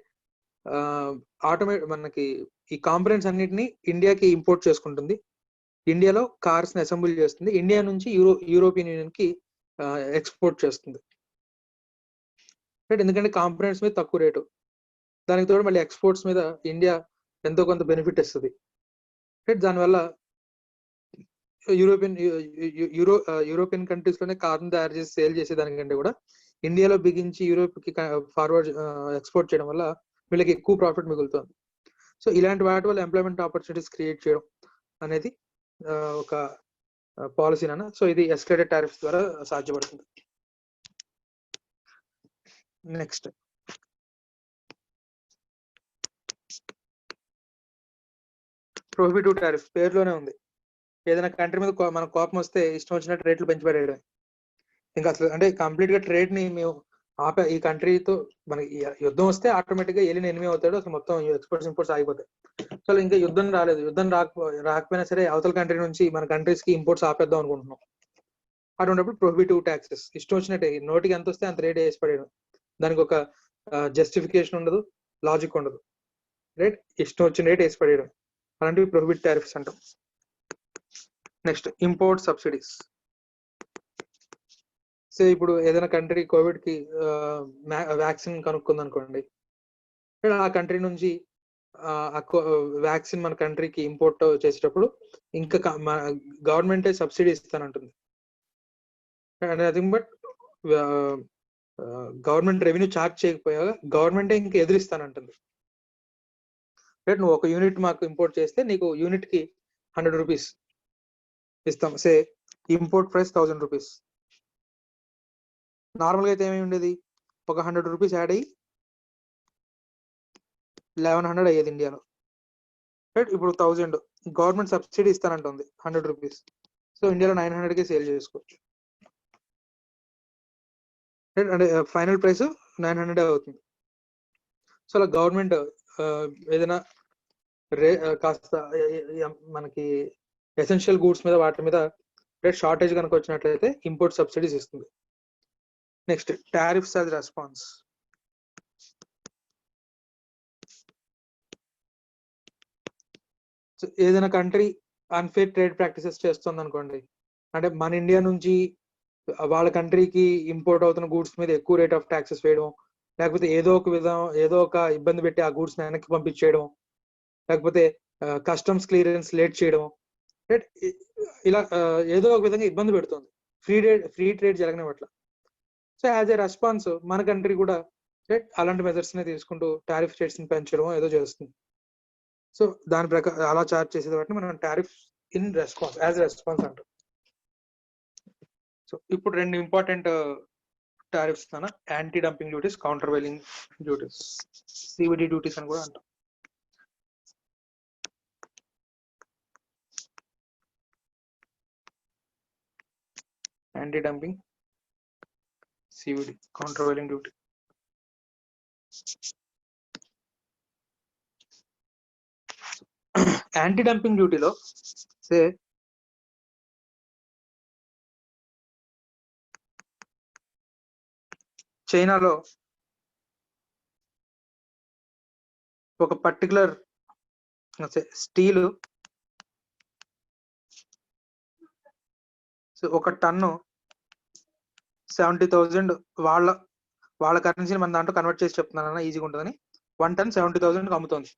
మనకి ఈ కాంపోనెంట్స్ అన్నిటిని ఇండియాకి ఇంపోర్ట్ చేసుకుంటుంది. ఇండియాలో కార్స్ ని అసెంబుల్ చేస్తుంది, ఇండియా నుంచి యూరోపియన్ యూనియన్ కి ఎక్స్పోర్ట్ చేస్తుంది. రైట్, ఎందుకంటే కాంపోనెంట్స్ మీద తక్కువ రేటు, దానికి తోడు మళ్ళీ ఎక్స్పోర్ట్స్ మీద ఇండియా ఎంతో కొంత బెనిఫిట్ ఇస్తుంది. రైట్, దానివల్ల యూరోపియన్ కంట్రీస్ లోనే కార్ని తయారు చేసి సేల్ చేసేదానికంటే కూడా ఇండియాలో బిగించి యూరోప్ కి ఫార్వర్డ్ ఎక్స్పోర్ట్ చేయడం వల్ల వీళ్ళకి ఎక్కువ ప్రాఫిట్ మిగులుతుంది. సో ఇలాంటి వాటి వల్ల ఎంప్లాయ్మెంట్ ఆపర్చునిటీస్ క్రియేట్ చేయడం అనేది ఒక పాలసీ నాన్న. సో ఇది ఎస్కలేటెడ్ టారిఫ్స్ ద్వారా సాధ్యపడుతుంది. నెక్స్ట్ ప్రొహిబిటివ్ టారిఫ్ పేరులోనే ఉంది. ఏదైనా కంట్రీ మీద మన కోపం వస్తే ఇష్టం వచ్చినట్టు రేట్లు పెంచి పడేయడం. ఇంకా అసలు అంటే కంప్లీట్ గా ట్రేడ్ ని మేము ఆపే, ఈ కంట్రీతో మనకి యుద్ధం వస్తే ఆటోమేటిక్ గా ఏలిన ఎనిమి అవుతాడు, అసలు మొత్తం ఎక్స్పోర్ట్స్ ఇంపోర్ట్స్ ఆగిపోతాయి. సో ఇంకా యుద్ధం రాలేదు, యుద్ధం రాకపోయినా సరే అవతల కంట్రీ నుంచి మన కంట్రీస్ కి ఇంపోర్ట్స్ ఆపేద్దాం అనుకుంటున్నాం. అటువంటిప్పుడు ప్రొహిబిటివ్ ట్యాక్సెస్ ఇష్టం వచ్చినట్టే నోటికి ఎంత వస్తే అంత రేట్ వేసి పడేయడం. దానికి ఒక జస్టిఫికేషన్ ఉండదు, లాజిక్ ఉండదు. రైట్, ఇష్టం వచ్చిన రేట్ వేసి పడేయడం, అలాంటివి ప్రొహిబిట్ టారిఫ్స్ అంటాం. Next import subsidies. సో ఇప్పుడు ఏదైనా కంట్రీ కోవిడ్ కి వ్యాక్సిన్ కనుక్కుంది అనుకోండి, ఆ కంట్రీ నుంచి వ్యాక్సిన్ మన కంట్రీకి ఇంపోర్ట్ చేసేటప్పుడు ఇంకా గవర్నమెంటే సబ్సిడీ ఇస్తానంటుంది. Nothing but government revenue charge చేయకపోయా గవర్నమెంటే ఇంకా ఎదురిస్తానంటుంది. రైట్, నువ్వు ఒక యూనిట్ మాకు ఇంపోర్ట్ చేస్తే నీకు యూనిట్ కి 100 రూపీస్ ఇస్తాం. సే ఇంపోర్ట్ ప్రైస్ 1000 రూపీస్. నార్మల్గా అయితే ఏమేమి ఉండేది, ఒక 100 రూపీస్ యాడ్ అయ్యి 1100 అయ్యేది ఇండియాలో. రైట్, ఇప్పుడు 1000 గవర్నమెంట్ సబ్సిడీ ఇస్తానంటుంది 100 రూపీస్. సో ఇండియాలో 900కి సేల్ చేసుకోవచ్చు. రైట్, అంటే ఫైనల్ ప్రైస్ 900 అవుతుంది. సో అలా గవర్నమెంట్ ఏదైనా కాస్త మనకి ఎసెన్షియల్ గూడ్స్ మీద వాటి మీద షార్టేజ్ కనుక వచ్చినట్లయితే ఇంపోర్ట్ సబ్సిడీస్ ఇస్తుంది. Next tariffs as response. ఏదైనా కంట్రీ అన్ఫేర్ ట్రేడ్ ప్రాక్టీసెస్ చేస్తుంది అనుకోండి, అంటే మన ఇండియా నుంచి వాళ్ళ కంట్రీకి ఇంపోర్ట్ అవుతున్న గూడ్స్ మీద ఎక్కువ రేట్ ఆఫ్ ట్యాక్సెస్ వేయడం, లేకపోతే ఏదో ఒక ఇబ్బంది పెట్టి ఆ గూడ్స్ వెనక్కి పంపించేయడం, లేకపోతే కస్టమ్స్ క్లియరెన్స్ లేట్ చేయడం, ఇలా ఏదో ఒక విధంగా ఇబ్బంది పెడుతుంది, ఫ్రీ ట్రేడ్ జరగనివ్వట్ల. సో యాజ్ ఏ రెస్పాన్స్ మన కంట్రీ కూడా అలాంటి మెజర్స్ ని తీసుకుంటూ టారిఫ్ రేట్స్ ని పెంచడం ఏదో చేస్తుంది. సో దాని ప్రకారం అలా చార్జ్ చేసేది వాటిని మనం tariff in response, as response అంటాం. సో ఇప్పుడు రెండు important tariffs anti dumping duties, counter wailing duties, CVD duties అని కూడా అంటాం. Anti dumping, CVD, counter wailing duty. Anti dumping డ్యూటీలో సే చైనాలో ఒక పర్టికులర్ స్టీల్ ఒక టన్ను 70,000 వాళ్ళ కరెన్సీని మన దాంట్లో కన్వర్ట్ చేసి చెప్తున్నాను ఈజీగా ఉంటుందని, 1 టన్ 70,000 అమ్ముతోంది.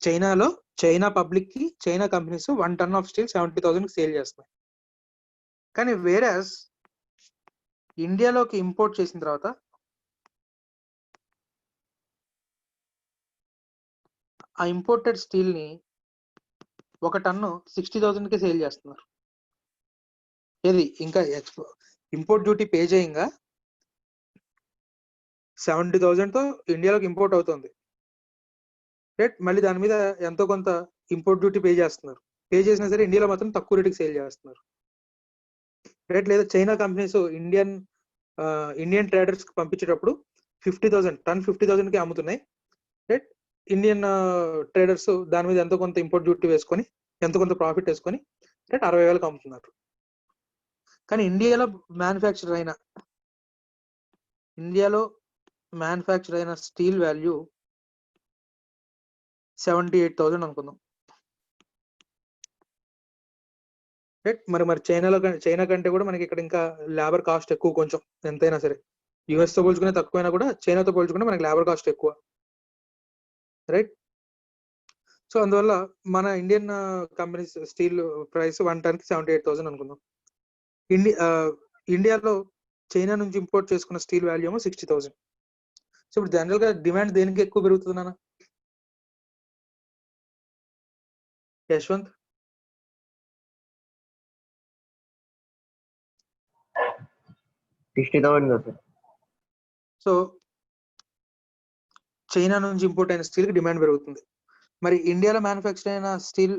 చైనాలో చైనా పబ్లిక్ కి China companies 1 ton of steel 70,000 sale చేస్తున్నాయి. కానీ వేరేస్ ఇండియాలోకి ఇంపోర్ట్ చేసిన తర్వాత ఆ ఇంపోర్టెడ్ స్టీల్ ని 1 టన్ను 60,000కి సేల్ చేస్తున్నారు. ఏది ఇంకా ఇంపోర్ట్ డ్యూటీ పే చేయంగా 70,000తో ఇండియాలోకి ఇంపోర్ట్ అవుతుంది. రైట్, మళ్ళీ దాని మీద ఎంతో కొంత ఇంపోర్ట్ డ్యూటీ పే చేస్తున్నారు. పే చేసినా సరే ఇండియాలో మాత్రం తక్కువ రేటుకి సేల్ చేస్తున్నారు. రైట్, లేదా చైనా కంపెనీస్ ఇండియన్ ట్రేడర్స్ కి పంపించేటప్పుడు 50,000 టన్ 50,000కి అమ్ముతున్నాయి. రైట్, ఇండియన్ ట్రేడర్స్ దాని మీద ఎంతో కొంత ఇంపోర్ట్ డ్యూటీ వేసుకొని ఎంతో కొంత ప్రాఫిట్ వేసుకొని రైట్ 60,000కి అమ్ముతున్నారు. కానీ ఇండియాలో మ్యానుఫ్యాక్చర్ అయిన స్టీల్ వాల్యూ 78,000 అనుకుందాం. రైట్. మరి చైనా కంటే కూడా మనకి ఇక్కడ ఇంకా లేబర్ కాస్ట్ ఎక్కువ కొంచెం, ఎంతైనా సరే యుఎస్ తో పోల్చుకునే తక్కువైనా కూడా చైనాతో పోల్చుకుంటే మనకి లేబర్ కాస్ట్ ఎక్కువ, రైట్. సో అందువల్ల మన ఇండియన్ కంపెనీస్ స్టీల్ ప్రైస్ 1 టన్ కి 78,000 అనుకుందాం. ఇండియాలో చైనా నుంచి ఇంపోర్ట్ చేసుకున్న స్టీల్ వాల్యూ ఏమో 60,000. సో ఇప్పుడు జనరల్ గా డిమాండ్ దేనికి ఎక్కువ పెరుగుతుంది నాన్న? యశ్వంత్, 60,000 కదా సార్. సో చైనా నుంచి ఇంపోర్ట్ అయిన స్టీల్ కి డిమాండ్ పెరుగుతుంది. మరి ఇండియాలో మ్యానుఫ్యాక్చర్ అయిన స్టీల్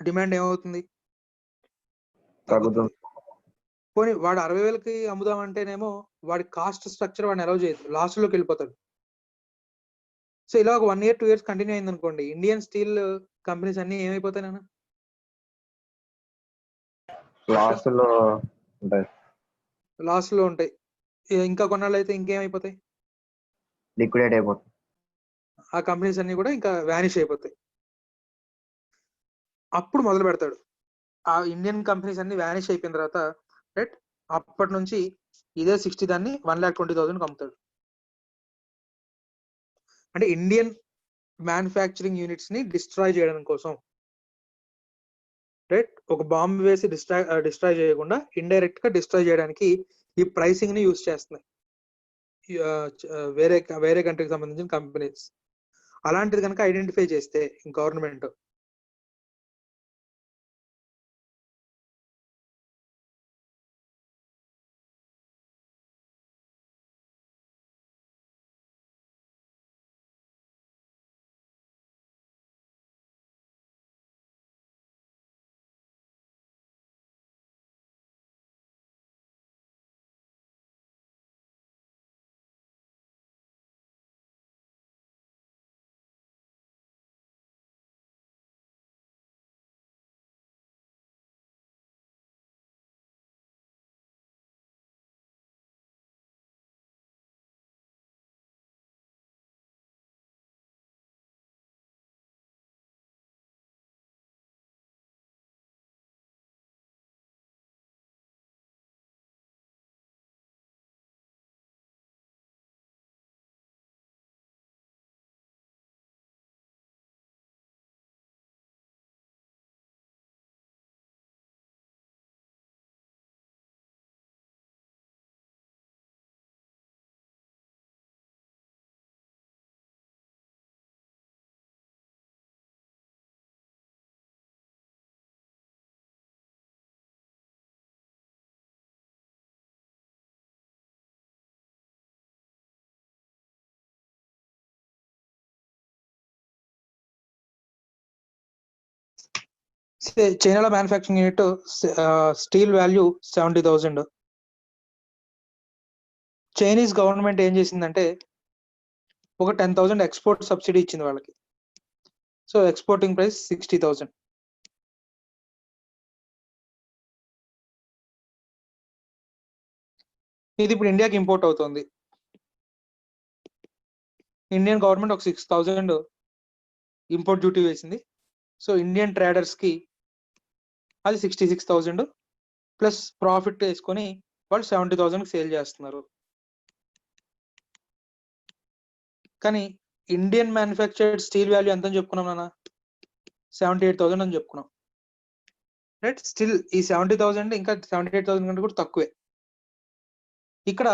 డిమాండ్ ఏమవుతుంది? తగ్గుతుంది. పోనీ వాడు 60,000కి అమ్ముదామంటేనేమో వాడి కాస్ట్ స్ట్రక్చర్ వాడిని అలౌ చేయదు, లాస్ లోకి వెళ్ళిపోతాడు. సో ఇలా ఒక 1 year 2 years కంటిన్యూ అయింది అనుకోండి, ఇండియన్ స్టీల్ కంపెనీస్ అన్ని ఏమైపోతాయి నాన్న? లాస్ లో ఉంటాయి, లాస్ లో ఉంటాయి. ఇంకా కొన్నాళ్ళు అయితే ఇంకేమైపోతాయి? లిక్విడేట్ అయిపోతుంది. ఆ కంపెనీస్ అన్ని కూడా ఇంకా వ్యానిష్ అయిపోతాయి. అప్పుడు మొదలు పెడతాడు ఆ ఇండియన్ కంపెనీస్ అన్ని వ్యానిష్ అయిపోయిన తర్వాత, రైట్, అప్పటి నుంచి ఇదే 60 దాన్ని 1,20,000 అమ్ముతాడు. అంటే ఇండియన్ మ్యానుఫ్యాక్చరింగ్ యూనిట్స్ ని డిస్ట్రాయ్ చేయడం కోసం, రైట్, ఒక బాంబు వేసి డిస్ట్రాయ్ చేయకుండా ఇండైరెక్ట్ గా డిస్ట్రాయ్ చేయడానికి ఈ ప్రైసింగ్ ని యూజ్ చేస్తున్నాయి వేరే కంట్రీకి సంబంధించిన కంపెనీస్. అలాంటిది కనుక ఐడెంటిఫై చేస్తే గవర్నమెంట్, చైనాలో manufacturing unit steel value 70,000. Chinese government ఏం చేసిందంటే ఒక 10,000 ఎక్స్పోర్ట్ సబ్సిడీ ఇచ్చింది వాళ్ళకి. So exporting price 60,000. ఇది ఇప్పుడు ఇండియాకి ఇంపోర్ట్ అవుతుంది. ఇండియన్ గవర్నమెంట్ ఒక 6,000 ఇంపోర్ట్ డ్యూటీ వేసింది. సో ఇండియన్ ట్రేడర్స్ కి అది 66,000 ప్లస్ ప్రాఫిట్ వేసుకొని వాళ్ళు 70,000 సేల్ చేస్తున్నారు. కానీ ఇండియన్ మ్యానుఫ్యాక్చర్డ్ స్టీల్ వాల్యూ ఎంత అని చెప్పుకున్నాం నాన్న? 78,000 అని చెప్పుకున్నాం, రైట్. స్టిల్ ఈ 70,000 ఇంకా 78,000 కంటే కూడా తక్కువే. ఇక్కడ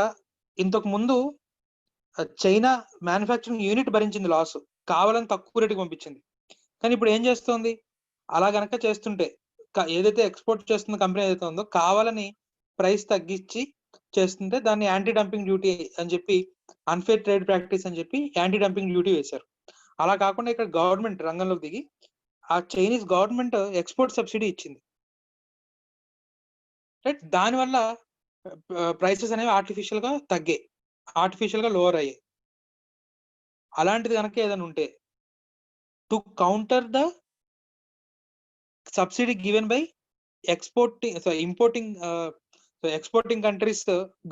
ఇంతకు ముందు చైనా మ్యానుఫ్యాక్చరింగ్ యూనిట్ భరించింది లాస్, కావాలని తక్కువ రేటుకి పంపించింది. కానీ ఇప్పుడు ఏం చేస్తోంది? అలా గనక చేస్తుంటే ఏదైతే ఎక్స్పోర్ట్ చేస్తున్న కంపెనీ ఏదైతే ఉందో కావాలని ప్రైస్ తగ్గించి చేస్తుంటే దాన్ని యాంటీ డంపింగ్ డ్యూటీ అని చెప్పి, అన్ఫేర్ ట్రేడ్ ప్రాక్టీస్ అని చెప్పి యాంటీ డంపింగ్ డ్యూటీ వేశారు. అలా కాకుండా ఇక్కడ గవర్నమెంట్ రంగంలోకి దిగి ఆ చైనీస్ గవర్నమెంట్ ఎక్స్పోర్ట్ సబ్సిడీ ఇచ్చింది, రైట్. దానివల్ల ప్రైసెస్ అనేవి ఆర్టిఫిషియల్ గా తగ్గాయి, ఆర్టిఫిషియల్ గా లోవర్ అయ్యాయి. అలాంటిది కనుక ఏదైనా ఉంటే to counter the subsidy given by exporting countries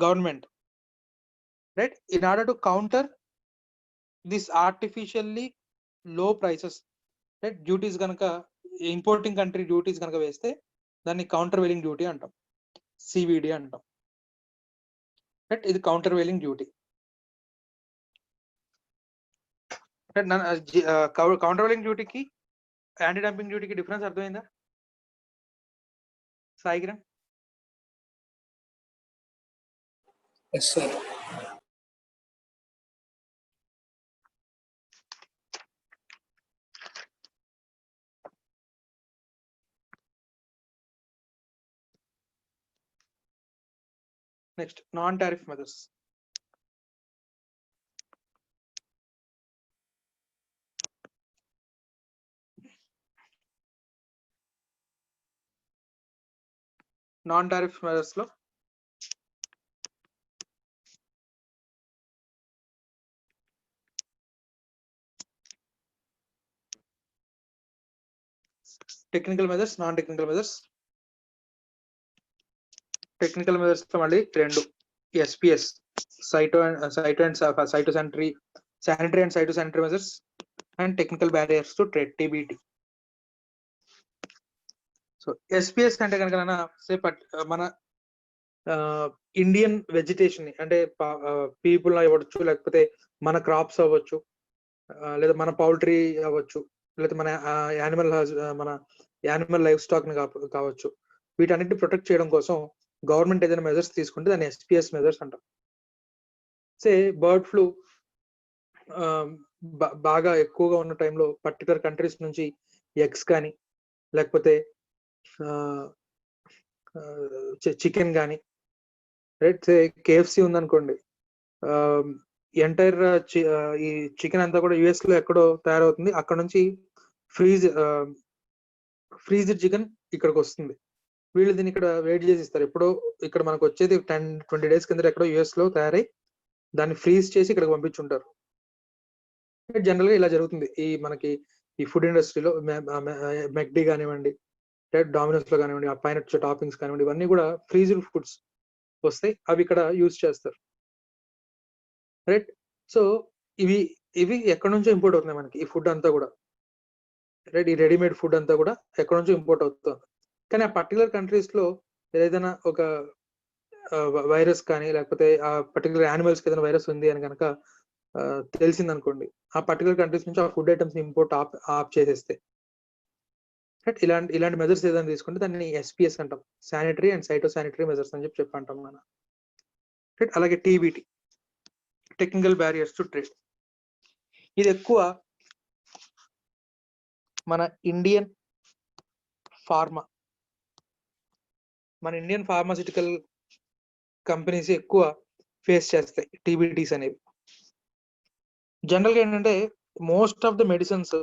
government, right, in order to counter this artificially low prices, right, duties ganaka importing country duties ganaka veste దాన్ని కౌంటర్ వెయిలింగ్ డ్యూటీ అంటాం, CVD అంటాం. Right, ఇది countervailing duty. Countervailing డ్యూటీకి anti dumping డ్యూటీకి difference అర్థమైందా Saigram? Yes sir. Next non tariff methods. Non tariff methods లో technical methods, non technical methods. Technical methods లో మళ్ళీ రెండు, SPS sanitary and phytosanitary methods and technical barriers to trade, TBT. So SPS అంటే కనుక మన Indian vegetation ని, అంటే people అవ్వచ్చు, లేకపోతే మన క్రాప్స్ అవ్వచ్చు, లేదా మన పౌల్ట్రీ అవ్వచ్చు, లేదా మన యానిమల్ లైఫ్ స్టాక్ ని కావచ్చు, వీటన్నిటిని ప్రొటెక్ట్ చేయడం కోసం గవర్నమెంట్ ఏదైనా మెజర్స్ తీసుకుంటే దాన్ని ఎస్పిఎస్ మెజర్స్ అంటాం. సే బర్డ్ ఫ్లూ బాగా ఎక్కువగా ఉన్న టైంలో పర్టికులర్ కంట్రీస్ నుంచి ఎగ్స్ కానీ, లేకపోతే చికెన్ కానీ, రైట్, కేఎఫ్సి ఉందనుకోండి, ఎంటైర్ ఈ చికెన్ అంతా కూడా యుఎస్ లో ఎక్కడో తయారవుతుంది, అక్కడ నుంచి ఫ్రీజ్డ్ చికెన్ ఇక్కడికి వస్తుంది. వీళ్ళు దీన్ని ఇక్కడ వెయిట్ చేసి ఇస్తారు. ఎప్పుడో ఇక్కడ మనకు వచ్చేది 10-20 days కింద ఎక్కడో యుఎస్ లో తయారై దాన్ని ఫ్రీజ్ చేసి ఇక్కడికి పంపించుంటారు. జనరల్ గా ఇలా జరుగుతుంది ఈ మనకి ఈ ఫుడ్ ఇండస్ట్రీలో. మెక్డీ కానివ్వండి, డామినోస్ లో కానివ్వండి, ఆ పైన టాపింగ్స్ కానివ్వండి, ఇవన్నీ కూడా ఫ్రీజ్డ్ ఫుడ్స్ వస్తాయి, అవి ఇక్కడ యూజ్ చేస్తారు. రైట్, సో ఇవి ఎక్కడి నుంచో ఇంపోర్ట్ అవుతున్నాయి మనకి ఈ ఫుడ్ అంతా కూడా. రైట్, ఈ రెడీమేడ్ ఫుడ్ అంతా కూడా ఎక్కడి నుంచో ఇంపోర్ట్ అవుతుంది. కానీ ఆ పర్టికులర్ కంట్రీస్ లో ఏదైనా ఒక వైరస్ కానీ, లేకపోతే ఆ పర్టికులర్ యానిమల్స్ కి ఏదైనా వైరస్ ఉంది అని కనుక తెలిసింది అనుకోండి, ఆ పర్టికులర్ కంట్రీస్ నుంచి ఆ ఫుడ్ ఐటమ్స్ ఇంపోర్ట్ ఆఫ్ చేసేస్తే, రైట్, ఇలాంటి మెజర్స్ ఏదైనా తీసుకుంటే దాన్ని ఎస్పిఎస్ అంటాం, శానిటరీ అండ్ సైటోసానిటరీ మెజర్స్ అని చెప్పి అంటాం మనం. రైట్, అలాగే TBT, technical barriers to trade, ఇది ఎక్కువ మన ఇండియన్ ఫార్మాసిటికల్ కంపెనీస్ ఎక్కువ ఫేస్ చేస్తాయి టీబీటీస్ అనేవి. జనరల్గా ఏంటంటే most of the medicines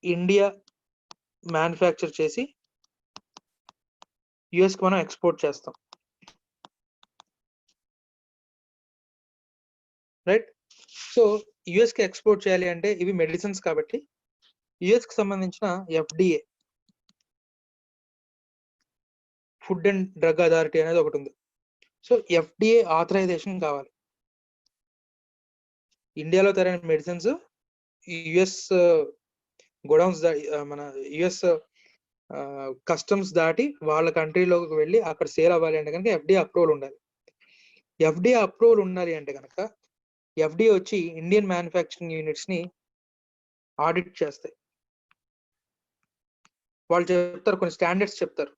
India manufacture చేసి యుఎస్ కి మనం ఎక్స్పోర్ట్ చేస్తాం. రైట్, సో యుఎస్ కి ఎక్స్పోర్ట్ చేయాలి అంటే ఇవి మెడిసిన్స్ కాబట్టి యుఎస్ కి సంబంధించిన FDA, food and drug authority అనేది ఒకటి ఉంది. సో ఎఫ్డిఏ ఆథరైజేషన్ కావాలి. ఇండియాలో తయారైన మెడిసిన్స్ యుఎస్ గోడౌన్స్ మన యుఎస్ కస్టమ్స్ దాటి వాళ్ళ కంట్రీలోకి వెళ్ళి అక్కడ సేల్ అవ్వాలి అంటే కనుక ఎఫ్డిఏ అప్రూవల్ ఉండాలి. ఎఫ్డిఏ అప్రూవల్ ఉండాలి అంటే కనుక ఎఫ్డిఏ వచ్చి ఇండియన్ మ్యానుఫ్యాక్చరింగ్ యూనిట్స్ ని ఆడిట్ చేస్తాయి. వాళ్ళు చెప్తారు, కొన్ని స్టాండర్డ్స్ చెప్తారు.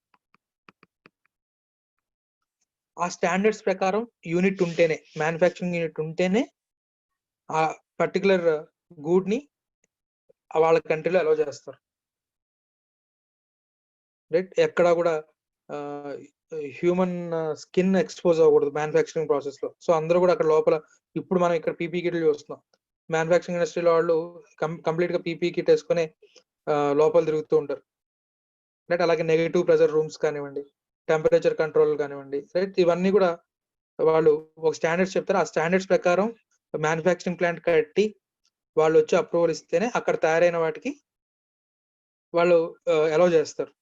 ఆ స్టాండర్డ్స్ ప్రకారం యూనిట్ ఉంటేనే, మ్యానుఫ్యాక్చరింగ్ యూనిట్ ఉంటేనే ఆ పర్టికులర్ గూడ్ ని వాళ్ళ కంట్రీలో అలౌ చేస్తారు. రైట్, ఎక్కడా కూడా హ్యూమన్ స్కిన్ ఎక్స్పోజ్ అవ్వకూడదు మ్యానుఫ్యాక్చరింగ్ ప్రాసెస్ లో. సో అందరూ కూడా అక్కడ లోపల, ఇప్పుడు మనం ఇక్కడ పీపీ కిట్లు చూస్తున్నాం, మ్యానుఫ్యాక్చరింగ్ ఇండస్ట్రీలో వాళ్ళు కంప్లీట్ గా పీపీ కిట్ వేసుకుని లోపల తిరుగుతూ ఉంటారు. రైట్, అలాగే నెగటివ్ ప్రెజర్ రూమ్స్ కానివ్వండి, టెంపరేచర్ కంట్రోల్ కానివ్వండి, రైట్, ఇవన్నీ కూడా వాళ్ళు ఒక స్టాండర్డ్స్ చెప్తారు. ఆ స్టాండర్డ్స్ ప్రకారం మ్యానుఫ్యాక్చరింగ్ ప్లాంట్ కట్టి వాళ్ళు వచ్చి అప్రూవల్ ఇస్తేనే అక్కడ తయారైన వాటికి వాళ్ళు అలౌ చేస్తారు.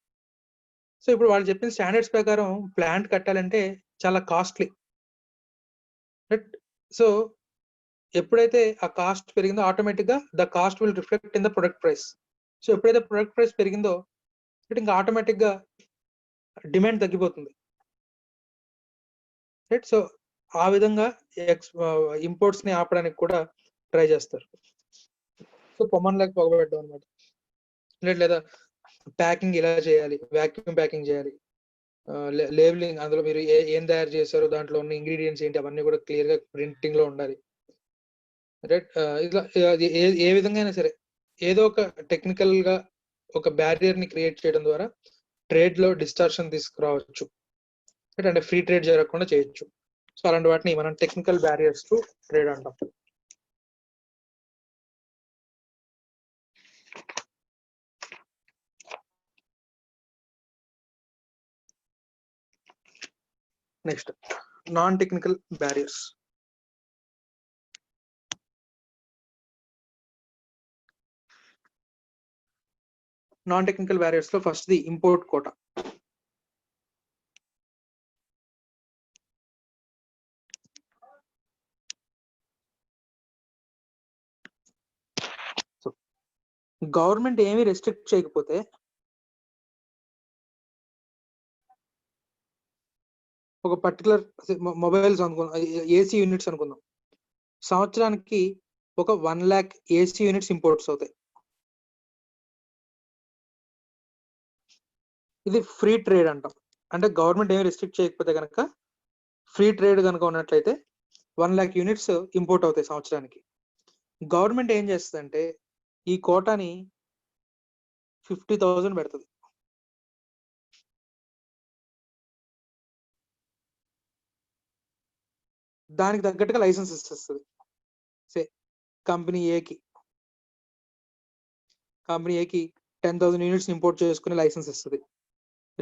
సో ఇప్పుడు వాళ్ళు చెప్పిన స్టాండర్డ్స్ ప్రకారం ప్లాంట్ కట్టాలంటే చాలా కాస్ట్లీ. రైట్, సో ఎప్పుడైతే ఆ కాస్ట్ పెరిగిందో ఆటోమేటిక్ గా the cost will reflect in the product price. So ఎప్పుడైతే ప్రొడక్ట్ ప్రైస్ పెరిగిందో రైట్ ఇంకా ఆటోమేటిక్ గా డిమాండ్ తగ్గిపోతుంది. రైట్ సో ఆ విధంగా ఇంపోర్ట్స్ ని ఆపడానికి కూడా ట్రై చేస్తారు. సో పొమ్మన్ లాగా పొగబెట్టడం అనమాట. లేదా ప్యాకింగ్ ఇలా చేయాలి, వ్యాక్యూమ్ ప్యాకింగ్ చేయాలి, లేబులింగ్ అందులో మీరు ఏం తయారు చేశారో దాంట్లో ఉన్న ఇంగ్రీడియంట్స్ ఏంటి అవన్నీ కూడా క్లియర్ గా ప్రింటింగ్ లో ఉండాలి. రైట్ ఇట్లా ఏ విధంగా అయినా సరే ఏదో ఒక టెక్నికల్ గా ఒక బ్యారియర్ ని క్రియేట్ చేయడం ద్వారా ట్రేడ్ లో డిస్టార్షన్ తీసుకురావచ్చు. రైట్ అంటే ఫ్రీ ట్రేడ్ జరగకుండా చేయొచ్చు. సో అలాంటి వాటిని మనం టెక్నికల్ బ్యారియర్స్ టు ట్రేడ్ అంటాం. Next non technical barriers. Non technical barriers లో first the import quota. So government ఏమీ రెస్ట్రిక్ట్ చేయకపోతే ఒక పర్టికులర్ మొబైల్స్ అనుకుందాం, ఏసీ యూనిట్స్ అనుకుందాం, సంవత్సరానికి ఒక 1 lakh ఏసీ యూనిట్స్ ఇంపోర్ట్స్ అవుతాయి. ఇది ఫ్రీ ట్రేడ్ అంటాం. అంటే గవర్నమెంట్ ఏమి రెస్ట్రిక్ట్ చేయకపోతే కనుక ఫ్రీ ట్రేడ్ కనుక ఉన్నట్లయితే 1 lakh యూనిట్స్ ఇంపోర్ట్ అవుతాయి సంవత్సరానికి. గవర్నమెంట్ ఏం చేస్తుందంటే ఈ కోటాని 50,000 పెడుతుంది. దానికి తగ్గట్టుగా లైసెన్స్ ఇస్తుంది. సే కంపెనీ ఏకి 10,000 యూనిట్స్ ఇంపోర్ట్ చేసుకునే లైసెన్స్ ఇస్తుంది.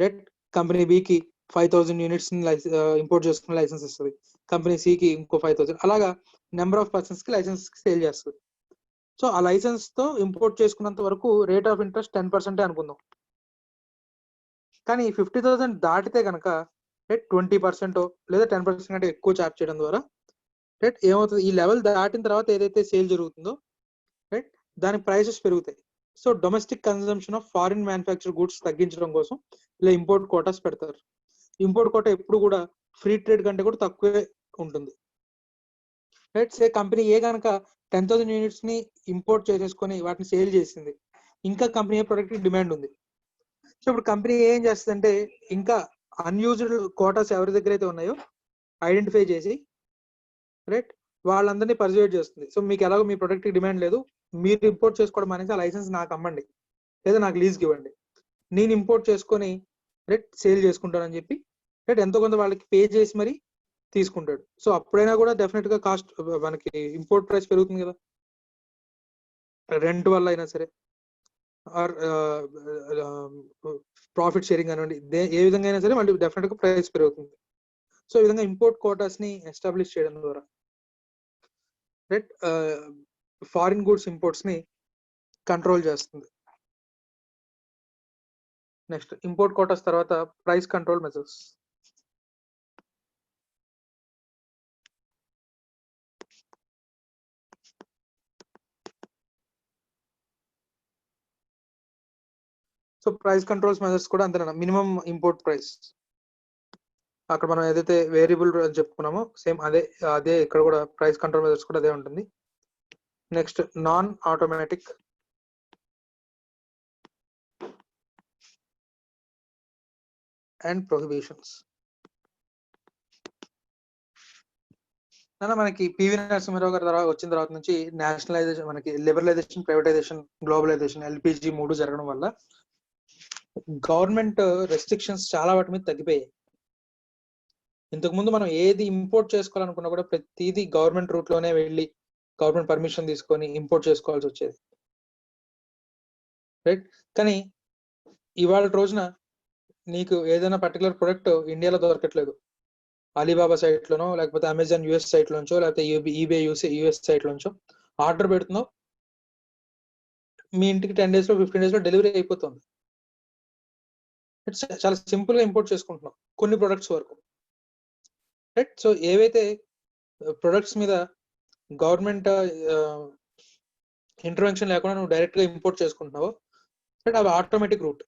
రైట్ కంపెనీ బికి 5,000 యూనిట్స్ ఇంపోర్ట్ చేసుకునే లైసెన్స్ ఇస్తుంది. కంపెనీ సికి ఇంకో 5,000, అలాగా నెంబర్ ఆఫ్ పర్సన్స్ కి లైసెన్స్ సేల్ చేస్తుంది. సో ఆ లైసెన్స్ తో ఇంపోర్ట్ చేసుకున్నంత వరకు రేట్ ఆఫ్ ఇంట్రెస్ట్ 10% అనుకుందాం. కానీ 50,000 దాటితే కనుక రేట్ 20% లేదా 10% అంటే ఎక్కువ చార్జ్ చేయడం ద్వారా రైట్ ఏమవుతుంది, ఈ లెవెల్ దాటిన తర్వాత ఏదైతే సేల్ జరుగుతుందో రైట్ దాని ప్రైసెస్ పెరుగుతాయి. So domestic consumption of foreign manufacture goods తగ్గించడం కోసం ఇలా ఇంపోర్ట్ కోటాస్ పెడతారు. ఇంపోర్ట్ కోటా ఎప్పుడు కూడా ఫ్రీ ట్రేడ్ కంటే కూడా తక్కువే ఉంటుంది. రైట్ సే కంపెనీ ఏ కనుక 10,000 యూనిట్స్ ని ఇంపోర్ట్ చేసేసుకొని వాటిని సేల్ చేసింది, ఇంకా కంపెనీ ఏ ప్రొడక్ట్ డిమాండ్ ఉంది. సో ఇప్పుడు కంపెనీ ఏం చేస్తుందంటే ఇంకా అన్యూజ్డ్ కోటాస్ ఎవరి దగ్గర అయితే ఉన్నాయో ఐడెంటిఫై చేసి రైట్ వాళ్ళందరినీ పర్సువేట్ చేస్తుంది. సో మీకు ఎలాగో మీ ప్రొడక్ట్ డిమాండ్ లేదు, మీరు ఇంపోర్ట్ చేసుకోవడం అనేది ఆ లైసెన్స్ నాకు అమ్మండి లేదా నాకు లీజ్కి ఇవ్వండి, నేను ఇంపోర్ట్ చేసుకొని రైట్ సేల్ చేసుకుంటానని చెప్పి రైట్ ఎంతో కొంత వాళ్ళకి పే చేసి మరి తీసుకుంటాడు. సో అప్పుడైనా కూడా డెఫినెట్ గా కాస్ట్ మనకి ఇంపోర్ట్ ప్రైస్ పెరుగుతుంది కదా, రెంట్ వల్ల అయినా సరే ఆర్ ప్రాఫిట్ షేరింగ్ అనండి, ఏ విధంగా అయినా సరే మళ్ళీ డెఫినెట్ గా ప్రైస్ పెరుగుతుంది. సో ఈ విధంగా ఇంపోర్ట్ కోటాస్ ని ఎస్టాబ్లిష్ చేయడం ద్వారా రైట్ ఫారిన్ గూడ్స్ ఇంపోర్ట్స్ ని కంట్రోల్ చేస్తుంది. నెక్స్ట్ ఇంపోర్ట్ కోటాస్ తర్వాత price control measures. So price controls measures కూడా అంతేనా, మినిమం ఇంపోర్ట్ ప్రైస్ అక్కడ మనం ఏదైతే వేరియబుల్ చెప్పుకున్నామో సేమ్ అదే ఇక్కడ కూడా ప్రైస్ కంట్రోల్ మెజర్స్ కూడా అదే ఉంటుంది. Next non automatic and prohibitions. మనకి పివి నరసింహారావు గారి తర్వాత వచ్చిన తర్వాత నుంచి నేషనలైజేషన్, మనకి లిబరలైజేషన్, ప్రైవేటైజేషన్, గ్లోబలైజేషన్, ఎల్పిజి 3 జరగడం వల్ల గవర్నమెంట్ రెస్ట్రిక్షన్స్ చాలా వాటి మీద తగ్గిపోయాయి. ఇంతకుముందు మనం ఏది ఇంపోర్ట్ చేసుకోవాలనుకున్నా కూడా ప్రతిదీ గవర్నమెంట్ రూట్ లోనే వెళ్ళి గవర్నమెంట్ పర్మిషన్ తీసుకొని ఇంపోర్ట్ చేసుకోవాల్సి వచ్చేది. రైట్ కానీ ఇవాళ రోజున నీకు ఏదైనా పర్టికులర్ ప్రొడక్ట్ ఇండియాలో దొరకట్లేదు, అలీబాబా సైట్ లోనో లేకపోతే అమెజాన్ యుఎస్ సైట్ లోంచో లేకపోతే ఈబే యుఎస్ సైట్ లోంచో ఆర్డర్ పెడుతున్నావు, మీ ఇంటికి 10 days లో 15 days లో డెలివరీ అయిపోతుంది. చాలా సింపుల్ గా ఇంపోర్ట్ చేసుకుంటున్నాం కొన్ని ప్రొడక్ట్స్ వరకు. రైట్ సో ఏవైతే ప్రొడక్ట్స్ మీద గవర్నమెంట్ ఇంటర్వెన్షన్ లేకుండా నువ్వు డైరెక్ట్ గా ఇంపోర్ట్ చేసుకుంటున్నావో రైట్ అవి ఆటోమేటిక్ రూట్.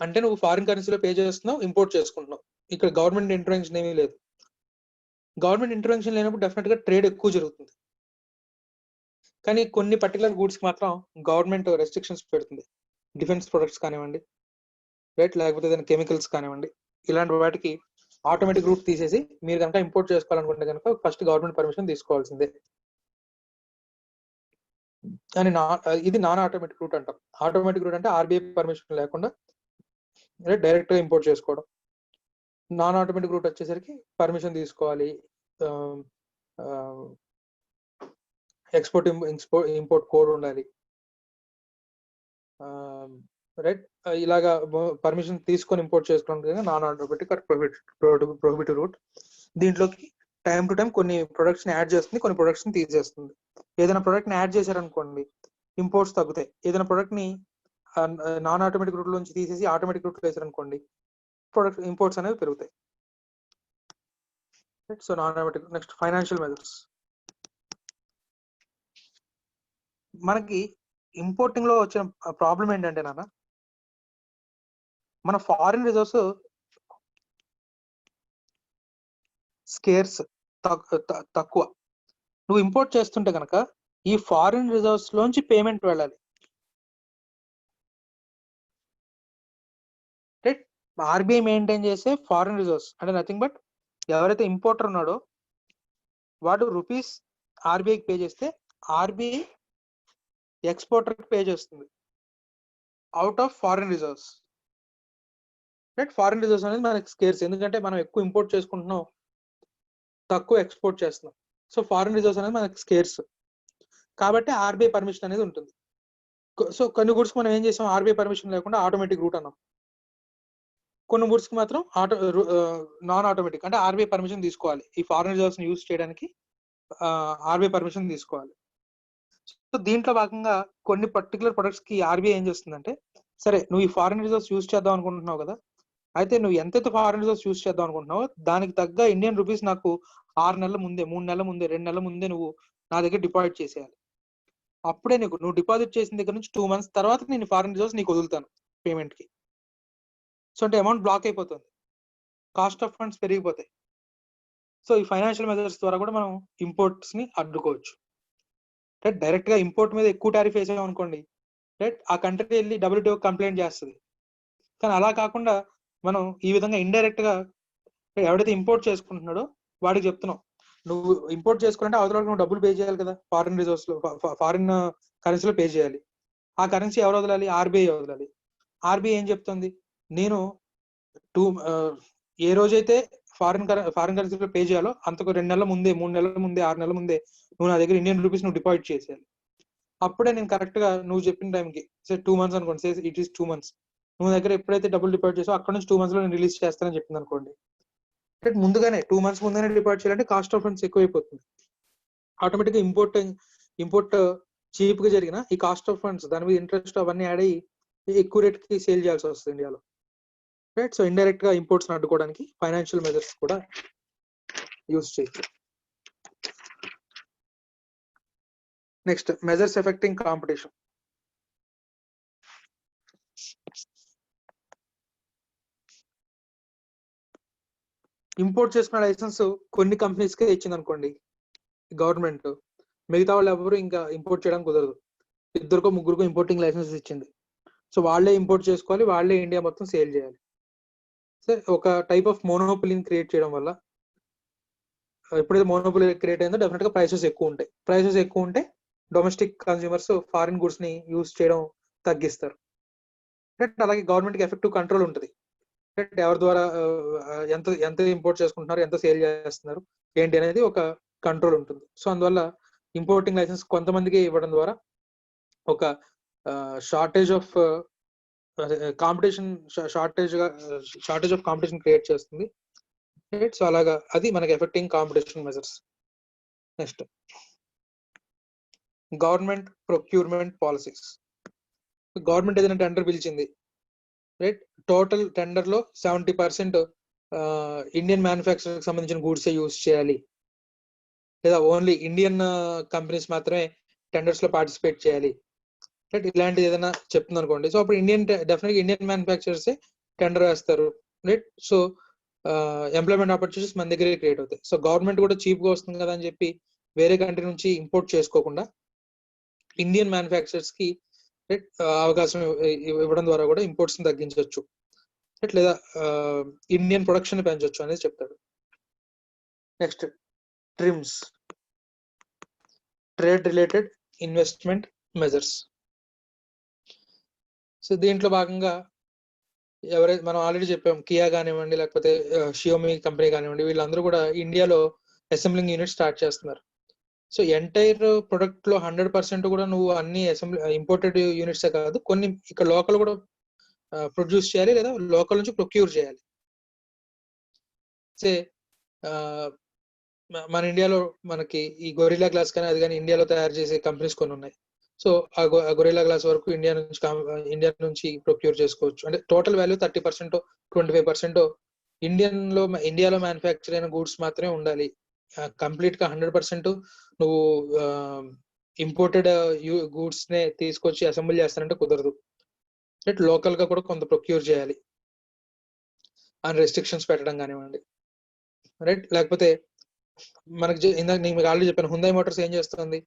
అంటే నువ్వు ఫారిన్ కరెన్సీలో పే చేస్తున్నావు, ఇంపోర్ట్ చేసుకుంటున్నావు. ఇక్కడ గవర్నమెంట్ ఇంటర్వెన్షన్ ఏమీ లేదు. గవర్నమెంట్ ఇంటర్వెన్షన్ లేనప్పుడు డెఫినెట్ గా ట్రేడ్ ఎక్కువ జరుగుతుంది. కానీ కొన్ని పర్టికులర్ గూడ్స్ కి మాత్రం గవర్నమెంట్ రెస్ట్రిక్షన్స్ పెడుతుంది. డిఫెన్స్ ప్రొడక్ట్స్ కానివ్వండి, రైట్, లేకపోతే ఏదైనా కెమికల్స్ కానివ్వండి, ఇలాంటి వాటికి ఆటోమేటిక్ రూట్ తీసేసి మీరు కనుక ఇంపోర్ట్ చేసుకోవాలనుకుంటే కనుక ఫస్ట్ గవర్నమెంట్ పర్మిషన్ తీసుకోవాల్సిందే. కానీ ఇది నాన్ ఆటోమేటిక్ రూట్ అంటాం. ఆటోమేటిక్ రూట్ అంటే ఆర్బీఐ పర్మిషన్ లేకుండా డైరెక్ట్ గా ఇంపోర్ట్ చేసుకోవడం. నాన్ ఆటోమేటిక్ రూట్ వచ్చేసరికి పర్మిషన్ తీసుకోవాలి, ఎక్స్పోర్ట్ ఇంపోర్ట్ కోడ్ ఉండాలి, రైట్. ఇలాగా పర్మిషన్ తీసుకొని ఇంపోర్ట్ చేసుకోవడం నాన్ ఆటోమేటిక్ ప్రొహిబిటివ్ రూట్. దీంట్లోకి టైం టు టైం కొన్ని ప్రొడక్ట్స్ ని యాడ్ చేస్తుంది, కొన్ని ప్రొడక్ట్స్ ని తీసేస్తుంది. ఏదైనా ప్రొడక్ట్ ని యాడ్ చేశారనుకోండి ఇంపోర్ట్స్ తగ్గుతాయి. ఏదైనా ప్రొడక్ట్ ని నాన్ ఆటోమేటిక్ రూట్ నుంచి తీసేసి ఆటోమేటిక్ రూట్ వేసారనుకోండి ప్రొడక్ట్ ఇంపోర్ట్స్ అనేవి పెరుగుతాయి. So non automatic. Next financial measures. మనకి ఇంపోర్టింగ్ లో వచ్చిన ప్రాబ్లం ఏంటంటే నాన్న, మన ఫారిన్ రిజర్వ్స్ స్కేర్స్ తక్కువ. నువ్వు ఇంపోర్ట్ చేస్తుంటే కనుక ఈ ఫారిన్ రిజర్వ్స్ లోంచి పేమెంట్ వెళ్ళాలి. రైట్. ఆర్బీఐ మెయింటైన్ చేసే ఫారిన్ రిజర్వ్స్ అంటే నథింగ్ బట్ ఎవరైతే ఇంపోర్టర్ ఉన్నాడో వాడు రూపీస్ ఆర్బీఐకి పే చేస్తే ఆర్బీఐ ఎక్స్పోర్టర్ పే చేస్తుంది out of foreign reserves. Right. Foreign reserves అనేది మనకి స్కేర్స్, ఎందుకంటే మనం ఎక్కువ ఇంపోర్ట్ చేసుకుంటున్నాం, తక్కువ ఎక్స్పోర్ట్ చేస్తున్నాం. సో ఫారిన్ రిజర్వ్స్ అనేది మనకి స్కేర్స్ కాబట్టి ఆర్బీఐ పర్మిషన్ అనేది ఉంటుంది. సో కొన్ని గుడ్స్ మనం ఏం చేసాం, ఆర్బీఐ పర్మిషన్ లేకుండా ఆటోమేటిక్ రూట్ అన్నాం. కొన్ని గుడ్స్ కి మాత్రం నాన్ ఆటోమేటిక్ అంటే ఆర్బీఐ పర్మిషన్ తీసుకోవాలి. ఈ ఫారిన్ రిజర్వ్స్ ని యూజ్ చేయడానికి ఆర్బీఐ పర్మిషన్ తీసుకోవాలి. సో దీంట్లో భాగంగా కొన్ని పర్టికులర్ ప్రొడక్ట్స్ కి ఆర్బీఐ ఏం చేస్తుందంటే, సరే నువ్వు ఈ ఫారిన్ రిజర్వ్స్ యూజ్ చేద్దాం అనుకుంటున్నావు కదా, అయితే నువ్వు ఎంతైతే ఫారిన్ రిజర్వ్స్ యూజ్ చేద్దాం అనుకుంటున్నావో దానికి తగ్గ ఇండియన్ రూపీస్ నాకు 6 నెలల ముందే, 3 నెలల ముందే, 2 నెలల ముందే నువ్వు నా దగ్గర డిపాజిట్ చేసేయాలి. అప్పుడే నువ్వు డిపాజిట్ చేసిన దగ్గర నుంచి 2 months తర్వాత నేను ఫారిన్ రిజర్వ్స్ నీకు వదులుతాను పేమెంట్ కి. సో అంటే అమౌంట్ బ్లాక్ అయిపోతుంది, కాస్ట్ ఆఫ్ ఫండ్స్ పెరిగిపోతాయి. సో ఈ ఫైనాన్షియల్ మెజర్స్ ద్వారా కూడా మనం ఇంపోర్ట్స్ ని అడ్డుకోవచ్చు. రైట్. డైరెక్ట్ గా ఇంపోర్ట్ మీద ఎక్కువ టారిఫ్ వేసాం అనుకోండి, రైట్, ఆ కంట్రీ వెళ్ళి WTO కంప్లైంట్ చేస్తుంది. కానీ అలా కాకుండా మనం ఈ విధంగా ఇండైరెక్ట్ గా ఎవడైతే ఇంపోర్ట్ చేసుకుంటున్నాడో వాడికి చెప్తున్నాం, నువ్వు ఇంపోర్ట్ చేసుకుంటే అవతల నువ్వు డబ్బులు పే చేయాలి కదా, ఫారిన్ రిజర్వ్స్ లో ఫారిన్ కరెన్సీలో పే చేయాలి. ఆ కరెన్సీ ఎవరు వదలాలి, ఆర్బీఐ వదలాలి. ఆర్బీఐ ఏం చెప్తుంది, నేను ఏ రోజైతే ఫారిన్ కరెన్సీలో పే చేయాలో అంతకు 2 నెలల ముందే, 3 నెలల ముందే, 6 నెలల ముందే నువ్వు నా దగ్గర ఇండియన్ రూపీస్ నువ్వు డిపాజిట్ చేసేయాలి. అప్పుడే నేను కరెక్ట్ గా నువ్వు చెప్పిన టైంకి, సే 2 months అనుకోండి, సే ఇట్ ఈస్ 2 months, నువ్వు దగ్గర ఎప్పుడైతే డబ్బులు డిపాజిట్ చేసావు అక్కడ నుంచి 2 months లో నేను రిలీజ్ చేస్తానని చెప్పింది అనుకోండి, ముందుగానే 2 months ముందుగానే డిపాజిట్ చేయాలంటే కాస్ట్ ఆఫ్ ఫండ్స్ ఎక్కువైపోతుంది. ఆటోమేటిక్ గా ఇంపోర్ట్ చీప్ గా జరిగిన ఈ కాస్ట్ ఆఫ్ ఫండ్స్ దాని మీద ఇంట్రెస్ట్ అవన్నీ యాడ్ అయ్యి ఎక్కువ రేట్ కి సేల్ చేయాల్సి వస్తుంది ఇండియాలో. రైట్. సో ఇండైరెక్ట్ గా ఇంపోర్ట్స్ అడ్డుకోవడానికి ఫైనాన్షియల్ మెజర్స్ కూడా యూజ్ చేయొచ్చు. Next measures effecting competition. Import చేసుకున్న లైసెన్స్ కొన్ని కంపెనీస్ కే ఇచ్చింది అనుకోండి గవర్నమెంట్, మిగతా వాళ్ళు ఎవరు ఇంకా ఇంపోర్ట్ చేయడం కుదరదు. 2 3 ఇంపోర్టింగ్ లైసెన్స్ ఇచ్చింది. సో వాళ్ళే ఇంపోర్ట్ చేసుకోవాలి, వాళ్ళే ఇండియా మొత్తం సేల్ చేయాలి. సరే, ఒక టైప్ ఆఫ్ మోనోపోలీని క్రియేట్ చేయడం వల్ల, ఎప్పుడైతే మోనోపోలీ క్రియేట్ అయిందో డెఫినెట్ గా ప్రైసెస్ ఎక్కువ ఉంటాయి. ప్రైసెస్ ఎక్కువ ఉంటే డొమెస్టిక్ కన్స్యూమర్స్ ఫారిన్ గుడ్స్ ని యూజ్ చేయడం తగ్గిస్తారు. అలాగే గవర్నమెంట్ కి ఎఫెక్టివ్ కంట్రోల్ ఉంటుంది. ఎవరి ద్వారా ఎంత ఇంపోర్ట్ చేసుకుంటున్నారు, ఎంత సేల్ చేస్తున్నారు ఏంటి అనేది ఒక కంట్రోల్ ఉంటుంది. సో అందువల్ల ఇంపోర్టింగ్ లైసెన్స్ కొంతమందికి ఇవ్వడం ద్వారా ఒక షార్టేజ్ ఆఫ్ కాంపిటీషన్ క్రియేట్ చేస్తుంది. సో అలాగా అది మనకి effecting competition measures. Next government procurement policies. Government ఏదైనా టెండర్ పిలిచింది, రైట్, టోటల్ టెండర్ లో 70% ఇండియన్ మ్యానుఫ్యాక్చరింగ్ సంబంధించిన గూడ్స్ యూజ్ చేయాలి, లేదా ఓన్లీ ఇండియన్ కంపెనీస్ మాత్రమే టెండర్స్ లో పార్టిసిపేట్ చేయాలి, రైట్ ఇలాంటిది ఏదైనా చెప్తుంది అనుకోండి, సో అప్పుడు డెఫినెట్గా ఇండియన్ మ్యానుఫ్యాక్చరర్స్ టెండర్ వేస్తారు, రైట్. సో ఎంప్లాయ్మెంట్ ఆపర్చునిటీస్ మన దగ్గరే క్రియేట్ అవుతాయి. సో గవర్నమెంట్ కూడా చీప్ గా వస్తుంది కదా అని చెప్పి వేరే కంట్రీ నుంచి ఇంపోర్ట్ చేసుకోకుండా ఇండియన్ మ్యానుఫ్యాక్చరర్స్ కి రైట్ అవకాశం ఇవ్వడం ద్వారా కూడా ఇంపోర్ట్స్ ని తగ్గించవచ్చు, రైట్, లేదా ఇండియన్ ప్రొడక్షన్ పెంచవచ్చు అనేది చెప్తాడు. Next trims, trade related investment measures. So దీంట్లో భాగంగా ఎవరైతే మనం ఆల్రెడీ చెప్పాం, కియా కానివ్వండి లేకపోతే షియోమి కంపెనీ కానివ్వండి, వీళ్ళందరూ కూడా ఇండియాలో అసెంబ్లింగ్ యూనిట్ స్టార్ట్ చేస్తున్నారు. సో ఎంటైర్ ప్రొడక్ట్ లో 100% కూడా నువ్వు అన్ని ఇంపోర్టెడ్ యూనిట్సే కాదు, కొన్ని ఇక్కడ లోకల్ కూడా ప్రొడ్యూస్ చేయాలి లేదా లోకల్ నుంచి ప్రొక్యూర్ చేయాలి. సే మన ఇండియాలో మనకి ఈ గొరిల్లా గ్లాస్ కానీ అది కానీ ఇండియాలో తయారు చేసే కంపెనీస్ కొన్ని ఉన్నాయి. సో ఆ గొరిల్లా గ్లాస్ వరకు ఇండియా నుంచి ప్రొక్యూర్ చేసుకోవచ్చు. అంటే టోటల్ వాల్యూ 30% 25% ఇండియాలో మ్యానుఫ్యాక్చర్ అయిన గూడ్స్ మాత్రమే ఉండాలి. కంప్లీట్ గా 100% నువ్వు ఇంపోర్టెడ్ గూడ్స్ నే తీసుకొచ్చి అసెంబ్లీ చేస్తానంటే కుదరదు, రైట్. లోకల్ గా కూడా కొంత ప్రొక్యూర్ చేయాలి అని రెస్ట్రిక్షన్స్ పెట్టడం కానివ్వండి, రైట్. లేకపోతే మనకి ఇందాక నేను మీకు ఆల్రెడీ చెప్పాను, హుందాయ్ మోటార్స్ ఏం చేస్తుంది,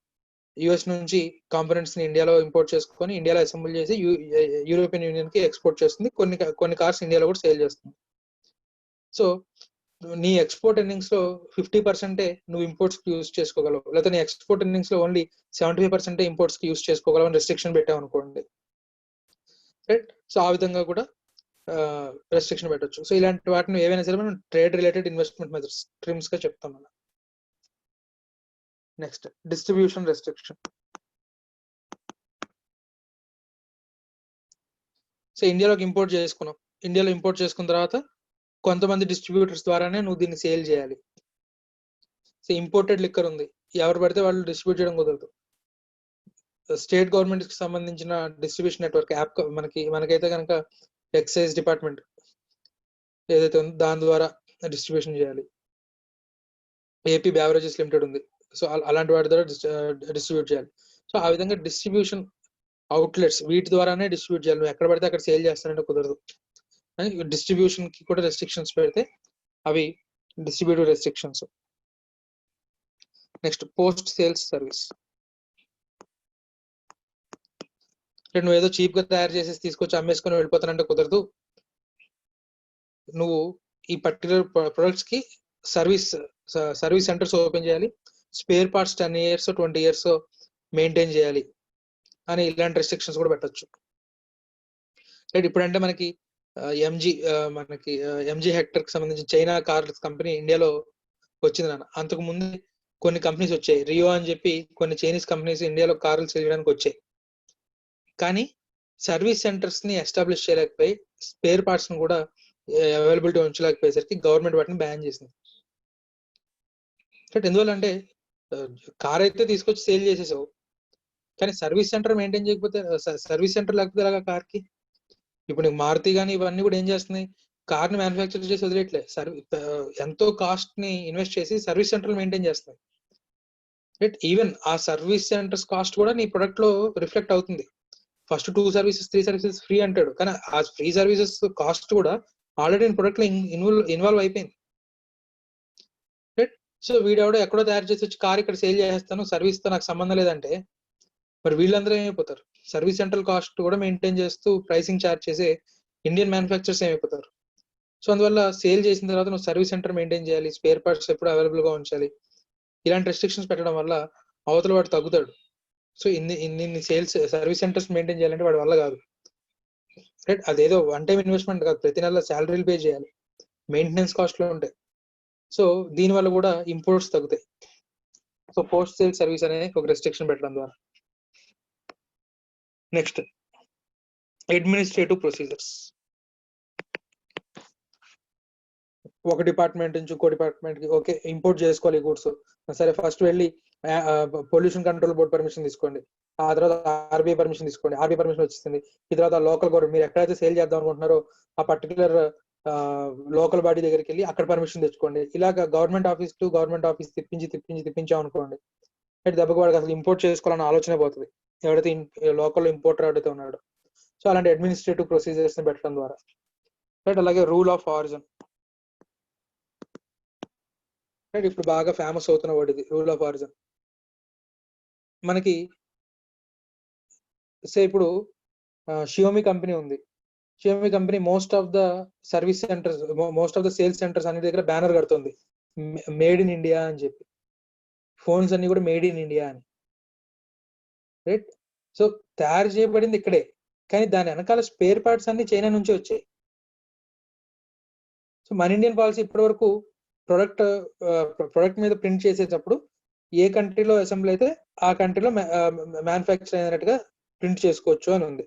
యుఎస్ నుంచి కాంపోనెంట్స్ ని ఇండియాలో ఇంపోర్ట్ చేసుకొని ఇండియాలో అసెంబుల్ చేసి యూరోపియన్ యూనియన్ కి ఎక్స్పోర్ట్ చేస్తుంది. కొన్ని కార్స్ ఇండియాలో కూడా సేల్ చేస్తుంది. సో నీ ఎక్స్పోర్ట్ ఎర్నింగ్స్ లో 50% నువ్వు ఇంపోర్ట్స్ కి యూజ్ చేసుకోగలవు, లేదా నీ ఎక్స్పోర్ట్ ఎర్నింగ్స్ లో ఓన్లీ 75% ఇంపోర్ట్స్ కి యూజ్ చేసుకోగలవు అని రెస్ట్రిక్షన్ పెట్టావు అనుకోండి, రైట్. సో ఆ విధంగా కూడా రెస్ట్రిక్షన్ పెట్టచ్చు. సో ఇలాంటి వాటిని ఏవైనా సరే మనం trade related investment measures TRIMS గా చెప్తాం మనం. Next distribution restriction. సో ఇండియాలోకి ఇంపోర్ట్ చేసుకున్నాం, ఇండియాలో ఇంపోర్ట్ చేసుకున్న తర్వాత కొంతమంది డిస్ట్రిబ్యూటర్స్ ద్వారానే నువ్వు దీన్ని సేల్ చేయాలి. సో ఇంపోర్టెడ్ లిక్కర్ ఉంది, ఎవరు పడితే వాళ్ళు డిస్ట్రిబ్యూట్ చేయడం కుదరదు. స్టేట్ గవర్నమెంట్ కి సంబంధించిన డిస్ట్రిబ్యూషన్ నెట్వర్క్ యాప్ మనకైతే కనుక ఎక్సైజ్ డిపార్ట్మెంట్ ఏదైతే ఉందో దాని ద్వారా డిస్ట్రిబ్యూషన్ చేయాలి. ఏపీ బ్యావరేజెస్ లిమిటెడ్ ఉంది, సో అలాంటి వాటి ద్వారా డిస్ట్రిబ్యూట్ చేయాలి. సో ఆ విధంగా డిస్ట్రిబ్యూషన్ అవుట్లెట్స్ వీటి ద్వారానే డిస్ట్రిబ్యూట్ చేయాలి. నువ్వు ఎక్కడ పడితే అక్కడ సేల్ చేస్తానంటే కుదరదు. డిస్ట్రిబ్యూషన్ కి కూడా రెస్ట్రిక్షన్స్ పెడితే అవి distributive restrictions. Next post sales service. నువ్వు ఏదో చీప్ గా తయారు చేసేసి తీసుకొచ్చి అమ్మేసుకొని వెళ్ళిపోతానంటే కుదరదు. నువ్వు ఈ పర్టికులర్ ప్రొడక్ట్స్ కి సర్వీస్ సెంటర్స్ ఓపెన్ చేయాలి, spare parts 10 years 20 years maintain చేయాలి అని ఇలాంటి రెస్ట్రిక్షన్స్ కూడా పెట్టచ్చు, రైట్. ఇప్పుడంటే మనకి ఎంజీ హెక్టర్ కి సంబంధించిన చైనా కార్స్ కంపెనీ ఇండియాలో వచ్చింది నాన్న. అంతకు ముందు కొన్ని కంపెనీస్ వచ్చాయి, రియో అని చెప్పి కొన్ని చైనీస్ కంపెనీస్ ఇండియాలో కార్లు చేయడానికి వచ్చాయి. కానీ సర్వీస్ సెంటర్స్ ని ఎస్టాబ్లిష్ చేయలేకపోయి స్పేర్ పార్ట్స్ ని కూడా అవైలబిలిటీ ఉంచలేకపోయేసరికి గవర్నమెంట్ వాటిని బ్యాన్ చేసింది. ఎందువల్ల అంటే కార్ అయితే తీసుకొచ్చి సేల్ చేసేసావు, కానీ సర్వీస్ సెంటర్ మెయింటైన్ చేయకపోతే, సర్వీస్ సెంటర్ లేకపోతే అలాగా కార్ కి. ఇప్పుడు నీకు మారుతి కానీ ఇవన్నీ కూడా ఏం చేస్తున్నాయి, కార్ ని మ్యానుఫ్యాక్చర్ చేసి వదిలేట్లే, ఎంతో కాస్ట్ ని ఇన్వెస్ట్ చేసి సర్వీస్ సెంటర్ మెయింటైన్ చేస్తాయి, రైట్. ఈవెన్ ఆ సర్వీస్ సెంటర్స్ కాస్ట్ కూడా నీ ప్రొడక్ట్ లో రిఫ్లెక్ట్ అవుతుంది. ఫస్ట్ 2 సర్వీసెస్ 3 సర్వీసెస్ ఫ్రీ అంటాడు, కానీ ఆ ఫ్రీ సర్వీసెస్ కాస్ట్ కూడా ఆల్రెడీ ప్రొడక్ట్ లో ఇన్వాల్వ్ అయిపోయింది, రైట్. సో వీడెవడో ఎక్కడో తయారు చేసి వచ్చి కార్ ఇక్కడ సేల్ చేస్తాను, సర్వీస్ తో నాకు సంబంధం లేదంటే మరి వీళ్ళందరూ ఏమైపోతారు, సర్వీస్ సెంటర్ కాస్ట్ కూడా మెయింటైన్ చేస్తూ ప్రైసింగ్ చార్జ్ చేసే ఇండియన్ మ్యానుఫ్యాక్చర్స్ ఏమైపోతారు. సో అందువల్ల సేల్ చేసిన తర్వాత నువ్వు సర్వీస్ సెంటర్ మెయింటైన్ చేయాలి, స్పేర్ పార్ట్స్ ఎప్పుడు అవైలబుల్ గా ఉంచాలి. ఇలాంటి రెస్ట్రిక్షన్స్ పెట్టడం వల్ల అవతల వాడు తగ్గుతాడు. సో ఇన్ని సేల్స్ సర్వీస్ సెంటర్స్ మెయింటైన్ చేయాలంటే వాడి వల్ల కాదు, రైట్. అదేదో వన్ టైం ఇన్వెస్ట్మెంట్ కాదు, ప్రతి నెల శాలరీలు పే చేయాలి, మెయింటెనెన్స్ కాస్ట్ లో ఉంటాయి. సో దీని వల్ల కూడా ఇంపోర్ట్స్ తగ్గుతాయి. సో పోస్ట్ సేల్ సర్వీస్ అనే ఒక రెస్ట్రిక్షన్ పెట్టడం ద్వారా. Next administrative procedures. ఒక డిపార్ట్మెంట్ నుంచి ఇంకో డిపార్ట్మెంట్ కి ఓకే ఇంపోర్ట్ చేసుకోవాలి గూడ్స్, సరే ఫస్ట్ వెళ్ళి పొల్యూషన్ కంట్రోల్ బోర్డ్ పర్మిషన్ తీసుకోండి, ఆ తర్వాత ఆర్బీఐ పర్మిషన్ తీసుకోండి, ఆర్బీఐ పర్మిషన్ వచ్చింది. ఈ తర్వాత లోకల్ గవర్నమెంట్ మీరు ఎక్కడైతే సేల్ చేద్దాం అనుకుంటున్నారో ఆ పర్టికులర్ లోకల్ బాడీ దగ్గరికి వెళ్ళి అక్కడ పర్మిషన్ తెచ్చుకోండి. ఇలాగ government office to government office తిప్పించాం అనుకోండి, దెబ్బకి వాడికి అసలు ఇంపోర్ట్ చేసుకోవాలన్న ఆలోచనే పోతుంది. ఎవరైతే లోకల్ ఇంపోర్టర్ ఎవరైతే ఉన్నాడో. సో అలాంటి అడ్మినిస్ట్రేటివ్ ప్రొసీజర్స్ ని పెట్టడం ద్వారా. రైట్, అలాగే రూల్ ఆఫ్ ఆరిజిన్. రైట్, ఇప్పుడు బాగా ఫేమస్ అవుతున్న వర్డ్ ఇది, రూల్ ఆఫ్ ఆరిజిన్. మనకి ఇప్పుడు షియోమి కంపెనీ ఉంది. Xiaomi company most of the service centres, most of the sales centres అన్ని దగ్గర బ్యానర్ కడుతుంది, మేడ్ ఇన్ ఇండియా అని చెప్పి. ఫోన్స్ అన్ని కూడా మేడ్ ఇన్ ఇండియా అని. రైట్, సో తయారు చేయబడింది ఇక్కడే, కానీ దాని వెనకాల స్పేర్ పార్ట్స్ అన్ని చైనా నుంచి వచ్చాయి. సో మన ఇండియన్ పాలసీ ఇప్పటి వరకు ప్రొడక్ట్ మీద ప్రింట్ చేసేటప్పుడు ఏ కంట్రీలో అసెంబ్లీ అయితే ఆ కంట్రీలో మ్యానుఫ్యాక్చర్ అయినట్టుగా ప్రింట్ చేసుకోవచ్చు అని ఉంది.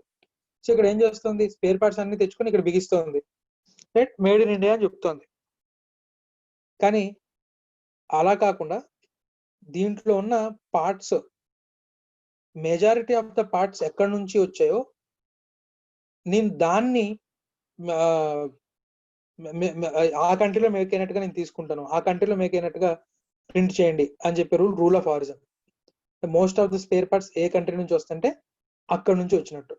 సో ఇక్కడ ఏం చేస్తుంది, స్పేర్ పార్ట్స్ అన్ని తెచ్చుకొని ఇక్కడ బిగిస్తుంది, రైట్, మేడ్ ఇన్ ఇండియా అని చెప్తోంది. కానీ అలా కాకుండా దీంట్లో ఉన్న parts, majority of the parts ఎక్కడి నుంచి వచ్చాయో నేను దాన్ని ఆ కంట్రీలో మేక్ అయినట్టుగా నేను తీసుకుంటాను, ఆ కంట్రీలో మేక్ అయినట్టుగా ప్రింట్ చేయండి అని చెప్పే rule of origin. Most of the spare parts A country నుంచి వస్తుంటే అక్కడ నుంచి వచ్చినట్టు.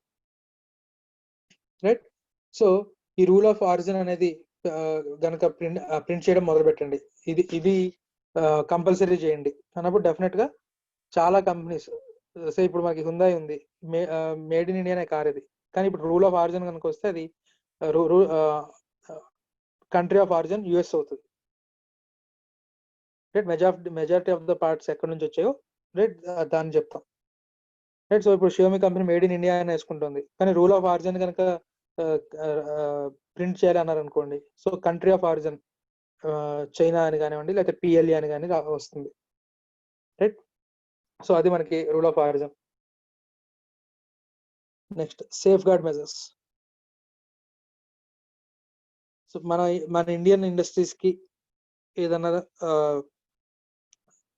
రైట్, సో ఈ రూల్ ఆఫ్ ఆరిజిన్ అనేది గనక ప్రింట్ చేయడం మొదలు పెట్టండి, ఇది కంపల్సరీ చేయండి అన్నప్పుడు డెఫినెట్ గా చాలా కంపెనీస్, సో ఇప్పుడు మనకి హుందాయ్ ఉంది, మేడ్ ఇన్ ఇండియా అనే కార్ ఇది, కానీ ఇప్పుడు రూల్ ఆఫ్ ఆరిజిన్ కనుక వస్తే అది కంట్రీ ఆఫ్ ఆరిజిన్ యుఎస్ అవుతుంది. Right, majority of the parts ఎక్కడి నుంచి వచ్చాయో రైట్ దాన్ని చెప్తాం. రైట్, సో ఇప్పుడు Xiaomi company made in India అని వేసుకుంటుంది, కానీ రూల్ ఆఫ్ ఆరిజిన్ కనుక ప్రింట్ చేయాలి అన్నారు అనుకోండి, so country of origin China అని కానివ్వండి, లేకపోతే పిఎల్ఈ అని కానీ వస్తుంది. రైట్, సో అది మనకి rule of origin. Next safeguard measures. So మన ఇండియన్ ఇండస్ట్రీస్ కి ఏదన్నా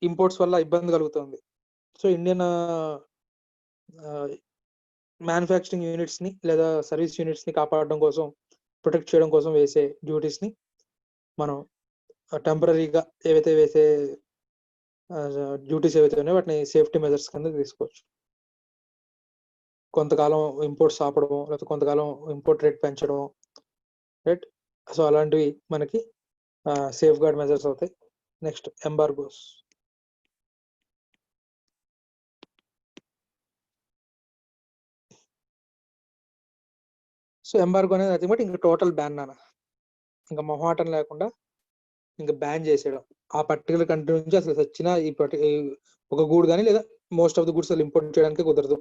ఇంపోర్ట్స్ వల్ల ఇబ్బంది కలుగుతుంది, సో ఇండియన్ మ్యానుఫ్యాక్చరింగ్ యూనిట్స్ ని లేదా సర్వీస్ యూనిట్స్ ని కాపాడడం కోసం, ప్రొటెక్ట్ చేయడం కోసం వేసే డ్యూటీస్ ని మనం టెంపరీగా ఏవైతే వేసే డ్యూటీస్ ఏవైతే ఉన్నాయో వాటిని సేఫ్టీ మెజర్స్ కింద తీసుకోవచ్చు. కొంతకాలం ఇంపోర్ట్స్ ఆపడము, లేకపోతే కొంతకాలం ఇంపోర్ట్ రేట్ పెంచడం, రైట్, సో అలాంటివి మనకి సేఫ్ గార్డ్ మెజర్స్ అవుతాయి. నెక్స్ట్ ఎంబార్గోస్. సో ఎంబార్గో అనేది అది బట్టి ఇంకా టోటల్ బ్యాన్ నాన్న, ఇంకా మొహాటం లేకుండా ఇంకా బ్యాన్ చేసేయడం. ఆ పర్టికులర్ కంట్రీ నుంచి అసలు వచ్చిన ఒక గూడ్ కానీ లేదా మోస్ట్ ఆఫ్ ద గుడ్స్ అసలు ఇంపోర్ట్ చేయడానికి కుదరదు.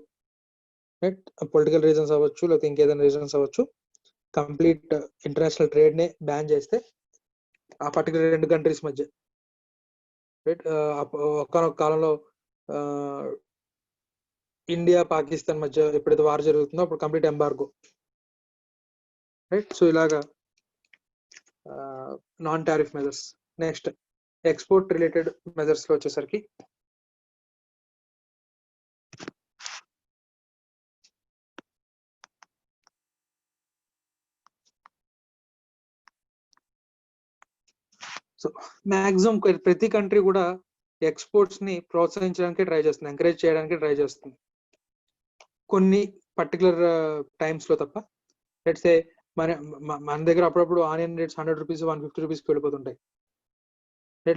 రైట్, పొలిటికల్ రీజన్స్ అవ్వచ్చు, లేకపోతే ఇంకేదైనా రీజన్స్ అవ్వచ్చు, కంప్లీట్ ఇంటర్నేషనల్ ట్రేడ్ నే బ్యాన్ చేస్తే ఆ పర్టికులర్ రెండు కంట్రీస్ మధ్య. రైట్, ఒకనొక కాలంలో ఇండియా పాకిస్తాన్ మధ్య ఎప్పుడైతే వార్ జరుగుతుందో అప్పుడు కంప్లీట్ ఎంబార్గో. రైట్, సో ఇలాగా non tariff measures. Next export related measures లో వచ్చేసరికి సో మాక్సిమం ప్రతి కంట్రీ కూడా ఎక్స్పోర్ట్స్ ని ప్రోత్సహించడానికి ట్రై చేస్తుంది, ఎంకరేజ్ చేయడానికి ట్రై చేస్తుంది, కొన్ని పర్టికులర్ టైమ్స్ లో తప్ప. లెట్స్ సే మన దగ్గర అప్పుడప్పుడు ఆనియన్ రేట్స్ 100 రూపీస్ 150 రూపీస్కి వెళ్ళిపోతుంటాయి,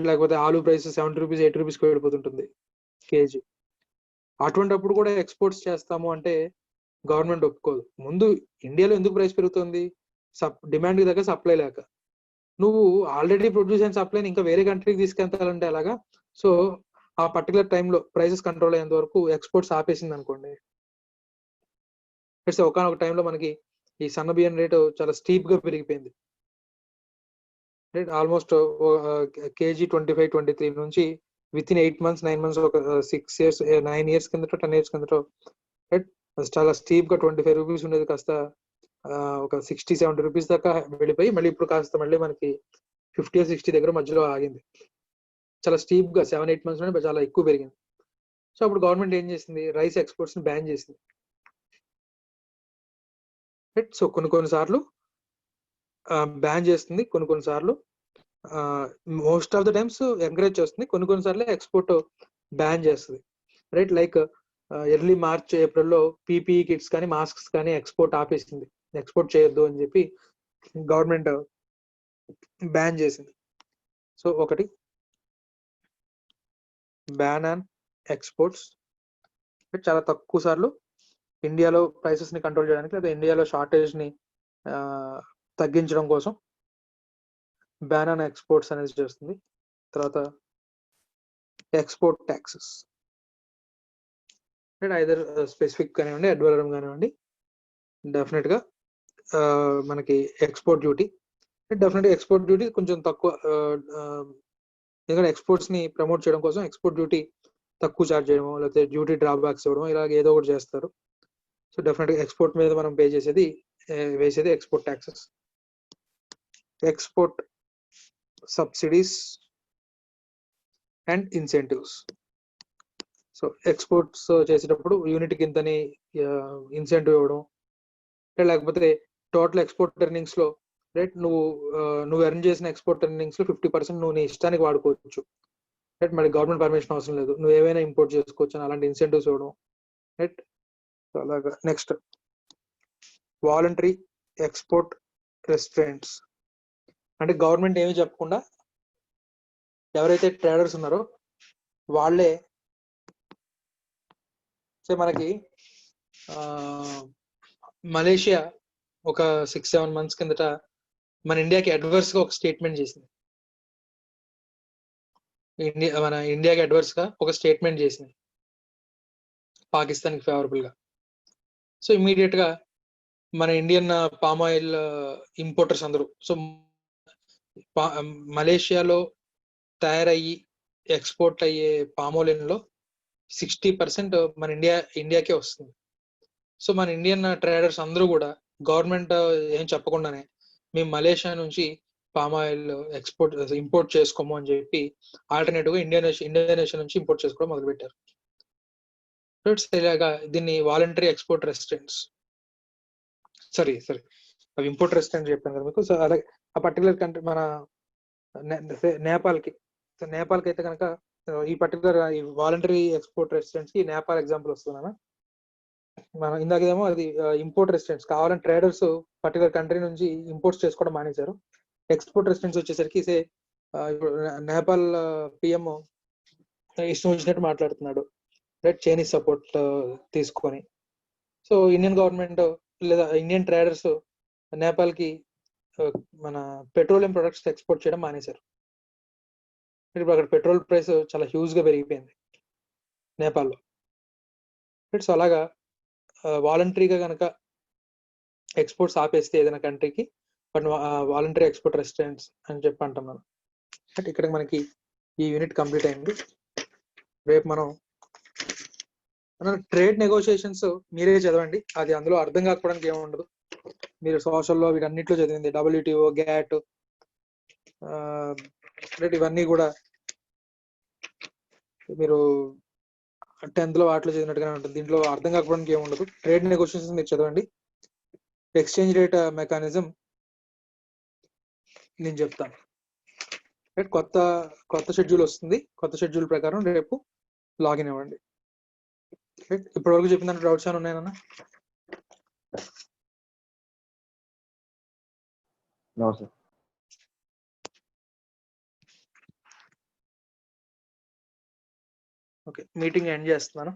లేకపోతే ఆలూ ప్రైస్ 70 రూపీస్ 80 రూపీస్కి వెళ్ళిపోతుంటుంది కేజీ. అటువంటిప్పుడు కూడా ఎక్స్పోర్ట్స్ చేస్తాము అంటే గవర్నమెంట్ ఒప్పుకోదు. ముందు ఇండియాలో ఎందుకు ప్రైస్ పెరుగుతుంది, డిమాండ్ దగ్గర సప్లై లేక. నువ్వు ఆల్రెడీ ప్రొడ్యూస్ అయిన సప్లైని ఇంకా వేరే కంట్రీకి తీసుకెళ్తానంటే అలాగా. సో ఆ పర్టికులర్ టైంలో ప్రైసెస్ కంట్రోల్ అయ్యేంత వరకు ఎక్స్పోర్ట్స్ ఆపేసింది అనుకోండి. ఒకనొక టైంలో మనకి ఈ సన్న బియ్యం రేటు చాలా స్టీప్ గా పెరిగిపోయింది. రైట్, ఆల్మోస్ట్ కేజీ 25-23 నుంచి విత్ ఇన్ 8 months 9 months ఒక 6 years 9 years కిందటో 10 years కిందటో రైట్ చాలా స్టీప్ గా 25 రూపీస్ ఉండేది కాస్త ఒక 60-70 రూపీస్ దాకా వెళ్ళిపోయి మళ్ళీ ఇప్పుడు కాస్త మళ్ళీ మనకి 50 or 60 దగ్గర మధ్యలో ఆగింది. చాలా స్టీప్ గా 7-8 months లోనే చాలా ఎక్కువ పెరిగింది. సో అప్పుడు గవర్నమెంట్ ఏం చేసింది, రైస్ ఎక్స్పోర్ట్స్ ని బ్యాన్ చేసింది. రైట్, సో కొన్ని సార్లు బ్యాన్ చేస్తుంది, కొన్ని సార్లు most of the times encourage చేస్తుంది, కొన్ని సార్లు ఎక్స్పోర్ట్ బ్యాన్ చేస్తుంది. రైట్, లైక్ ఎర్లీ మార్చ్ ఏప్రిల్లో పీపీఈ కిట్స్ కానీ మాస్క్స్ కానీ ఎక్స్పోర్ట్ ఆపేసింది. ఎక్స్పోర్ట్ చేయొద్దు అని చెప్పి గవర్నమెంట్ బ్యాన్ చేసింది. సో ఒకటి బ్యాన్ ఆన్ ఎక్స్పోర్ట్స్, చాలా తక్కువ సార్లు ఇండియాలో ప్రైసెస్ ని కంట్రోల్ చేయడానికి లేదా ఇండియాలో షార్టేజ్ ని తగ్గించడం కోసం బ్యాన్ ఆన్ ఎక్స్పోర్ట్స్ అనేది చేస్తుంది. తర్వాత ఎక్స్పోర్ట్ ట్యాక్సెస్, ఐదర్ స్పెసిఫిక్ కానివ్వండి అడ్వలరం కానివ్వండి, డెఫినెట్ గా మనకి ఎక్స్పోర్ట్ డ్యూటీ, డెఫినెట్గా ఎక్స్పోర్ట్ డ్యూటీ కొంచెం తక్కువ, ఎందుకంటే ఎక్స్పోర్ట్స్ ని ప్రమోట్ చేయడం కోసం ఎక్స్పోర్ట్ డ్యూటీ తక్కువ చార్జ్ చేయడం లేకపోతే డ్యూటీ డ్రాబ్యాక్స్ ఇవ్వడం ఇలాగ ఏదో ఒకటి చేస్తారు. సో డెఫినెట్గా ఎక్స్పోర్ట్ మీద మనం పే చేసేది వేసేది export taxes. Export subsidies and incentives. So exports చేసేటప్పుడు యూనిట్ కిందని ఇన్సెంటివ్ ఇవ్వడం, లేకపోతే టోటల్ ఎక్స్పోర్ట్ ఎర్నింగ్స్ లో రైట్ నువ్వు ఎర్న్ చేసిన ఎక్స్పోర్ట్ ఎర్నింగ్స్ లో 50% నువ్వు నీ ఇష్టానికి వాడుకోవచ్చు, రైట్, మరి గవర్నమెంట్ పర్మిషన్ అవసరం లేదు, నువ్వు ఏవైనా ఇంపోర్ట్ చేసుకోవచ్చు అని అలాంటి ఇన్సెంటివ్స్ ఇవ్వడం, రైట్. అలాగా నెక్స్ట్ వాలంటరీ ఎక్స్పోర్ట్ రెస్ట్రిక్ట్స్, అంటే గవర్నమెంట్ ఏమీ చెప్పకుండా ఎవరైతే ట్రేడర్స్ ఉన్నారో వాళ్ళే మనకి మలేషియా ఒక 6-7 months కిందట మన ఇండియాకి అడ్వర్స్ గా ఒక స్టేట్మెంట్ చేసింది. మన ఇండియాకి అడ్వర్స్ గా ఒక స్టేట్మెంట్ చేసింది పాకిస్తాన్ కి ఫేవరబుల్ గా. సో ఇమీడియట్ గా మన ఇండియన్ పామ్ ఆయిల్ ఇంపోర్టర్స్ అందరూ సో మలేషియాలో తయారయ్యి ఎక్స్పోర్ట్ అయ్యే పామ్ ఆయిల్ లో 60% మన ఇండియాకే వస్తుంది. సో మన ఇండియన్ ట్రేడర్స్ అందరూ కూడా గవర్నమెంట్ ఏం చెప్పకుండానే మేము మలేషియా నుంచి పామ్ ఆయిల్ ఇంపోర్ట్ చేసుకోము అని చెప్పి ఆల్టర్నేటివ్ గా ఇండోనేషియా నుంచి ఇంపోర్ట్ చేసుకోవడం మొదలు పెట్టారు. ఇలాగా దీన్ని వాలంటరీ ఎక్స్పోర్ట్ రెస్ట్రిక్ట్స్, సారీ అవి ఇంపోర్ట్ రెస్ట్రిక్ట్ చెప్పాను కదా మీకు. సో అలాగే ఆ పర్టికులర్ కంట్రీ మన నేపాల్కి అయితే కనుక ఈ పర్టికులర్ వాలంటరీ ఎక్స్పోర్ట్ రెస్ట్రిక్ట్స్ కి నేపాల్ ఎగ్జాంపుల్ వస్తున్నాను. మనం ఇందాకేమో అది ఇంపోర్ట్ రెస్ట్రిక్ట్స్ కావాలని ట్రేడర్స్ పర్టికులర్ కంట్రీ నుంచి ఇంపోర్ట్స్ చేసుకోవడం మానేశారు. ఎక్స్పోర్ట్ రెస్ట్రిక్ట్స్ వచ్చేసరికి నేపాల్ పిఎం ఇష్టం వచ్చినట్టు మాట్లాడుతున్నాడు, రైట్, చైనీస్ సపోర్ట్ తీసుకొని. సో ఇండియన్ గవర్నమెంట్ లేదా ఇండియన్ ట్రేడర్స్ నేపాల్ కి మన పెట్రోలియం ప్రొడక్ట్స్ ఎక్స్పోర్ట్ చేయడం మానేశారు. ఇప్పుడు అక్కడ పెట్రోల్ ప్రైస్ చాలా హ్యూజ్ గా పెరిగిపోయింది నేపాల్లో. సో అలాగా వాలంటరీగా కనుక ఎక్స్పోర్ట్స్ ఆపేస్తే ఏదైనా కంట్రీకి బట్ వాలంటరీ ఎక్స్పోర్ట్ రెస్ట్రిక్ట్స్ అని చెప్పి అంటాం మనం. బట్ ఇక్కడ మనకి ఈ యూనిట్ కంప్లీట్ అయింది. రేపు మనం ట్రేడ్ నెగోషియేషన్స్ మీరే చదవండి, అది అందులో అర్థం కాకపోవడానికి ఏముండదు. మీరు సోషల్లో వీటన్నిటిలో చదివింది WTO, GATT ఇవన్నీ కూడా మీరు 10th లో వాటిలో చదివినట్టుగానే ఉంటుంది. దీంట్లో అర్థం కాకపోవడానికి ఏముండదు. ట్రేడ్ నెగోషియేషన్స్ మీరు చదవండి. ఎక్స్చేంజ్ రేట్ మెకానిజం నేను చెప్తాను. కొత్త షెడ్యూల్ వస్తుంది, కొత్త షెడ్యూల్ ప్రకారం రేపు లాగిన్ అవ్వండి. ఇప్పటి వరకు చెప్పిన దాంట్లో డౌట్స్ ఏమైనా ఉన్నాయన్నా? No sir. Okay, meeting end చేస్తున్నాను.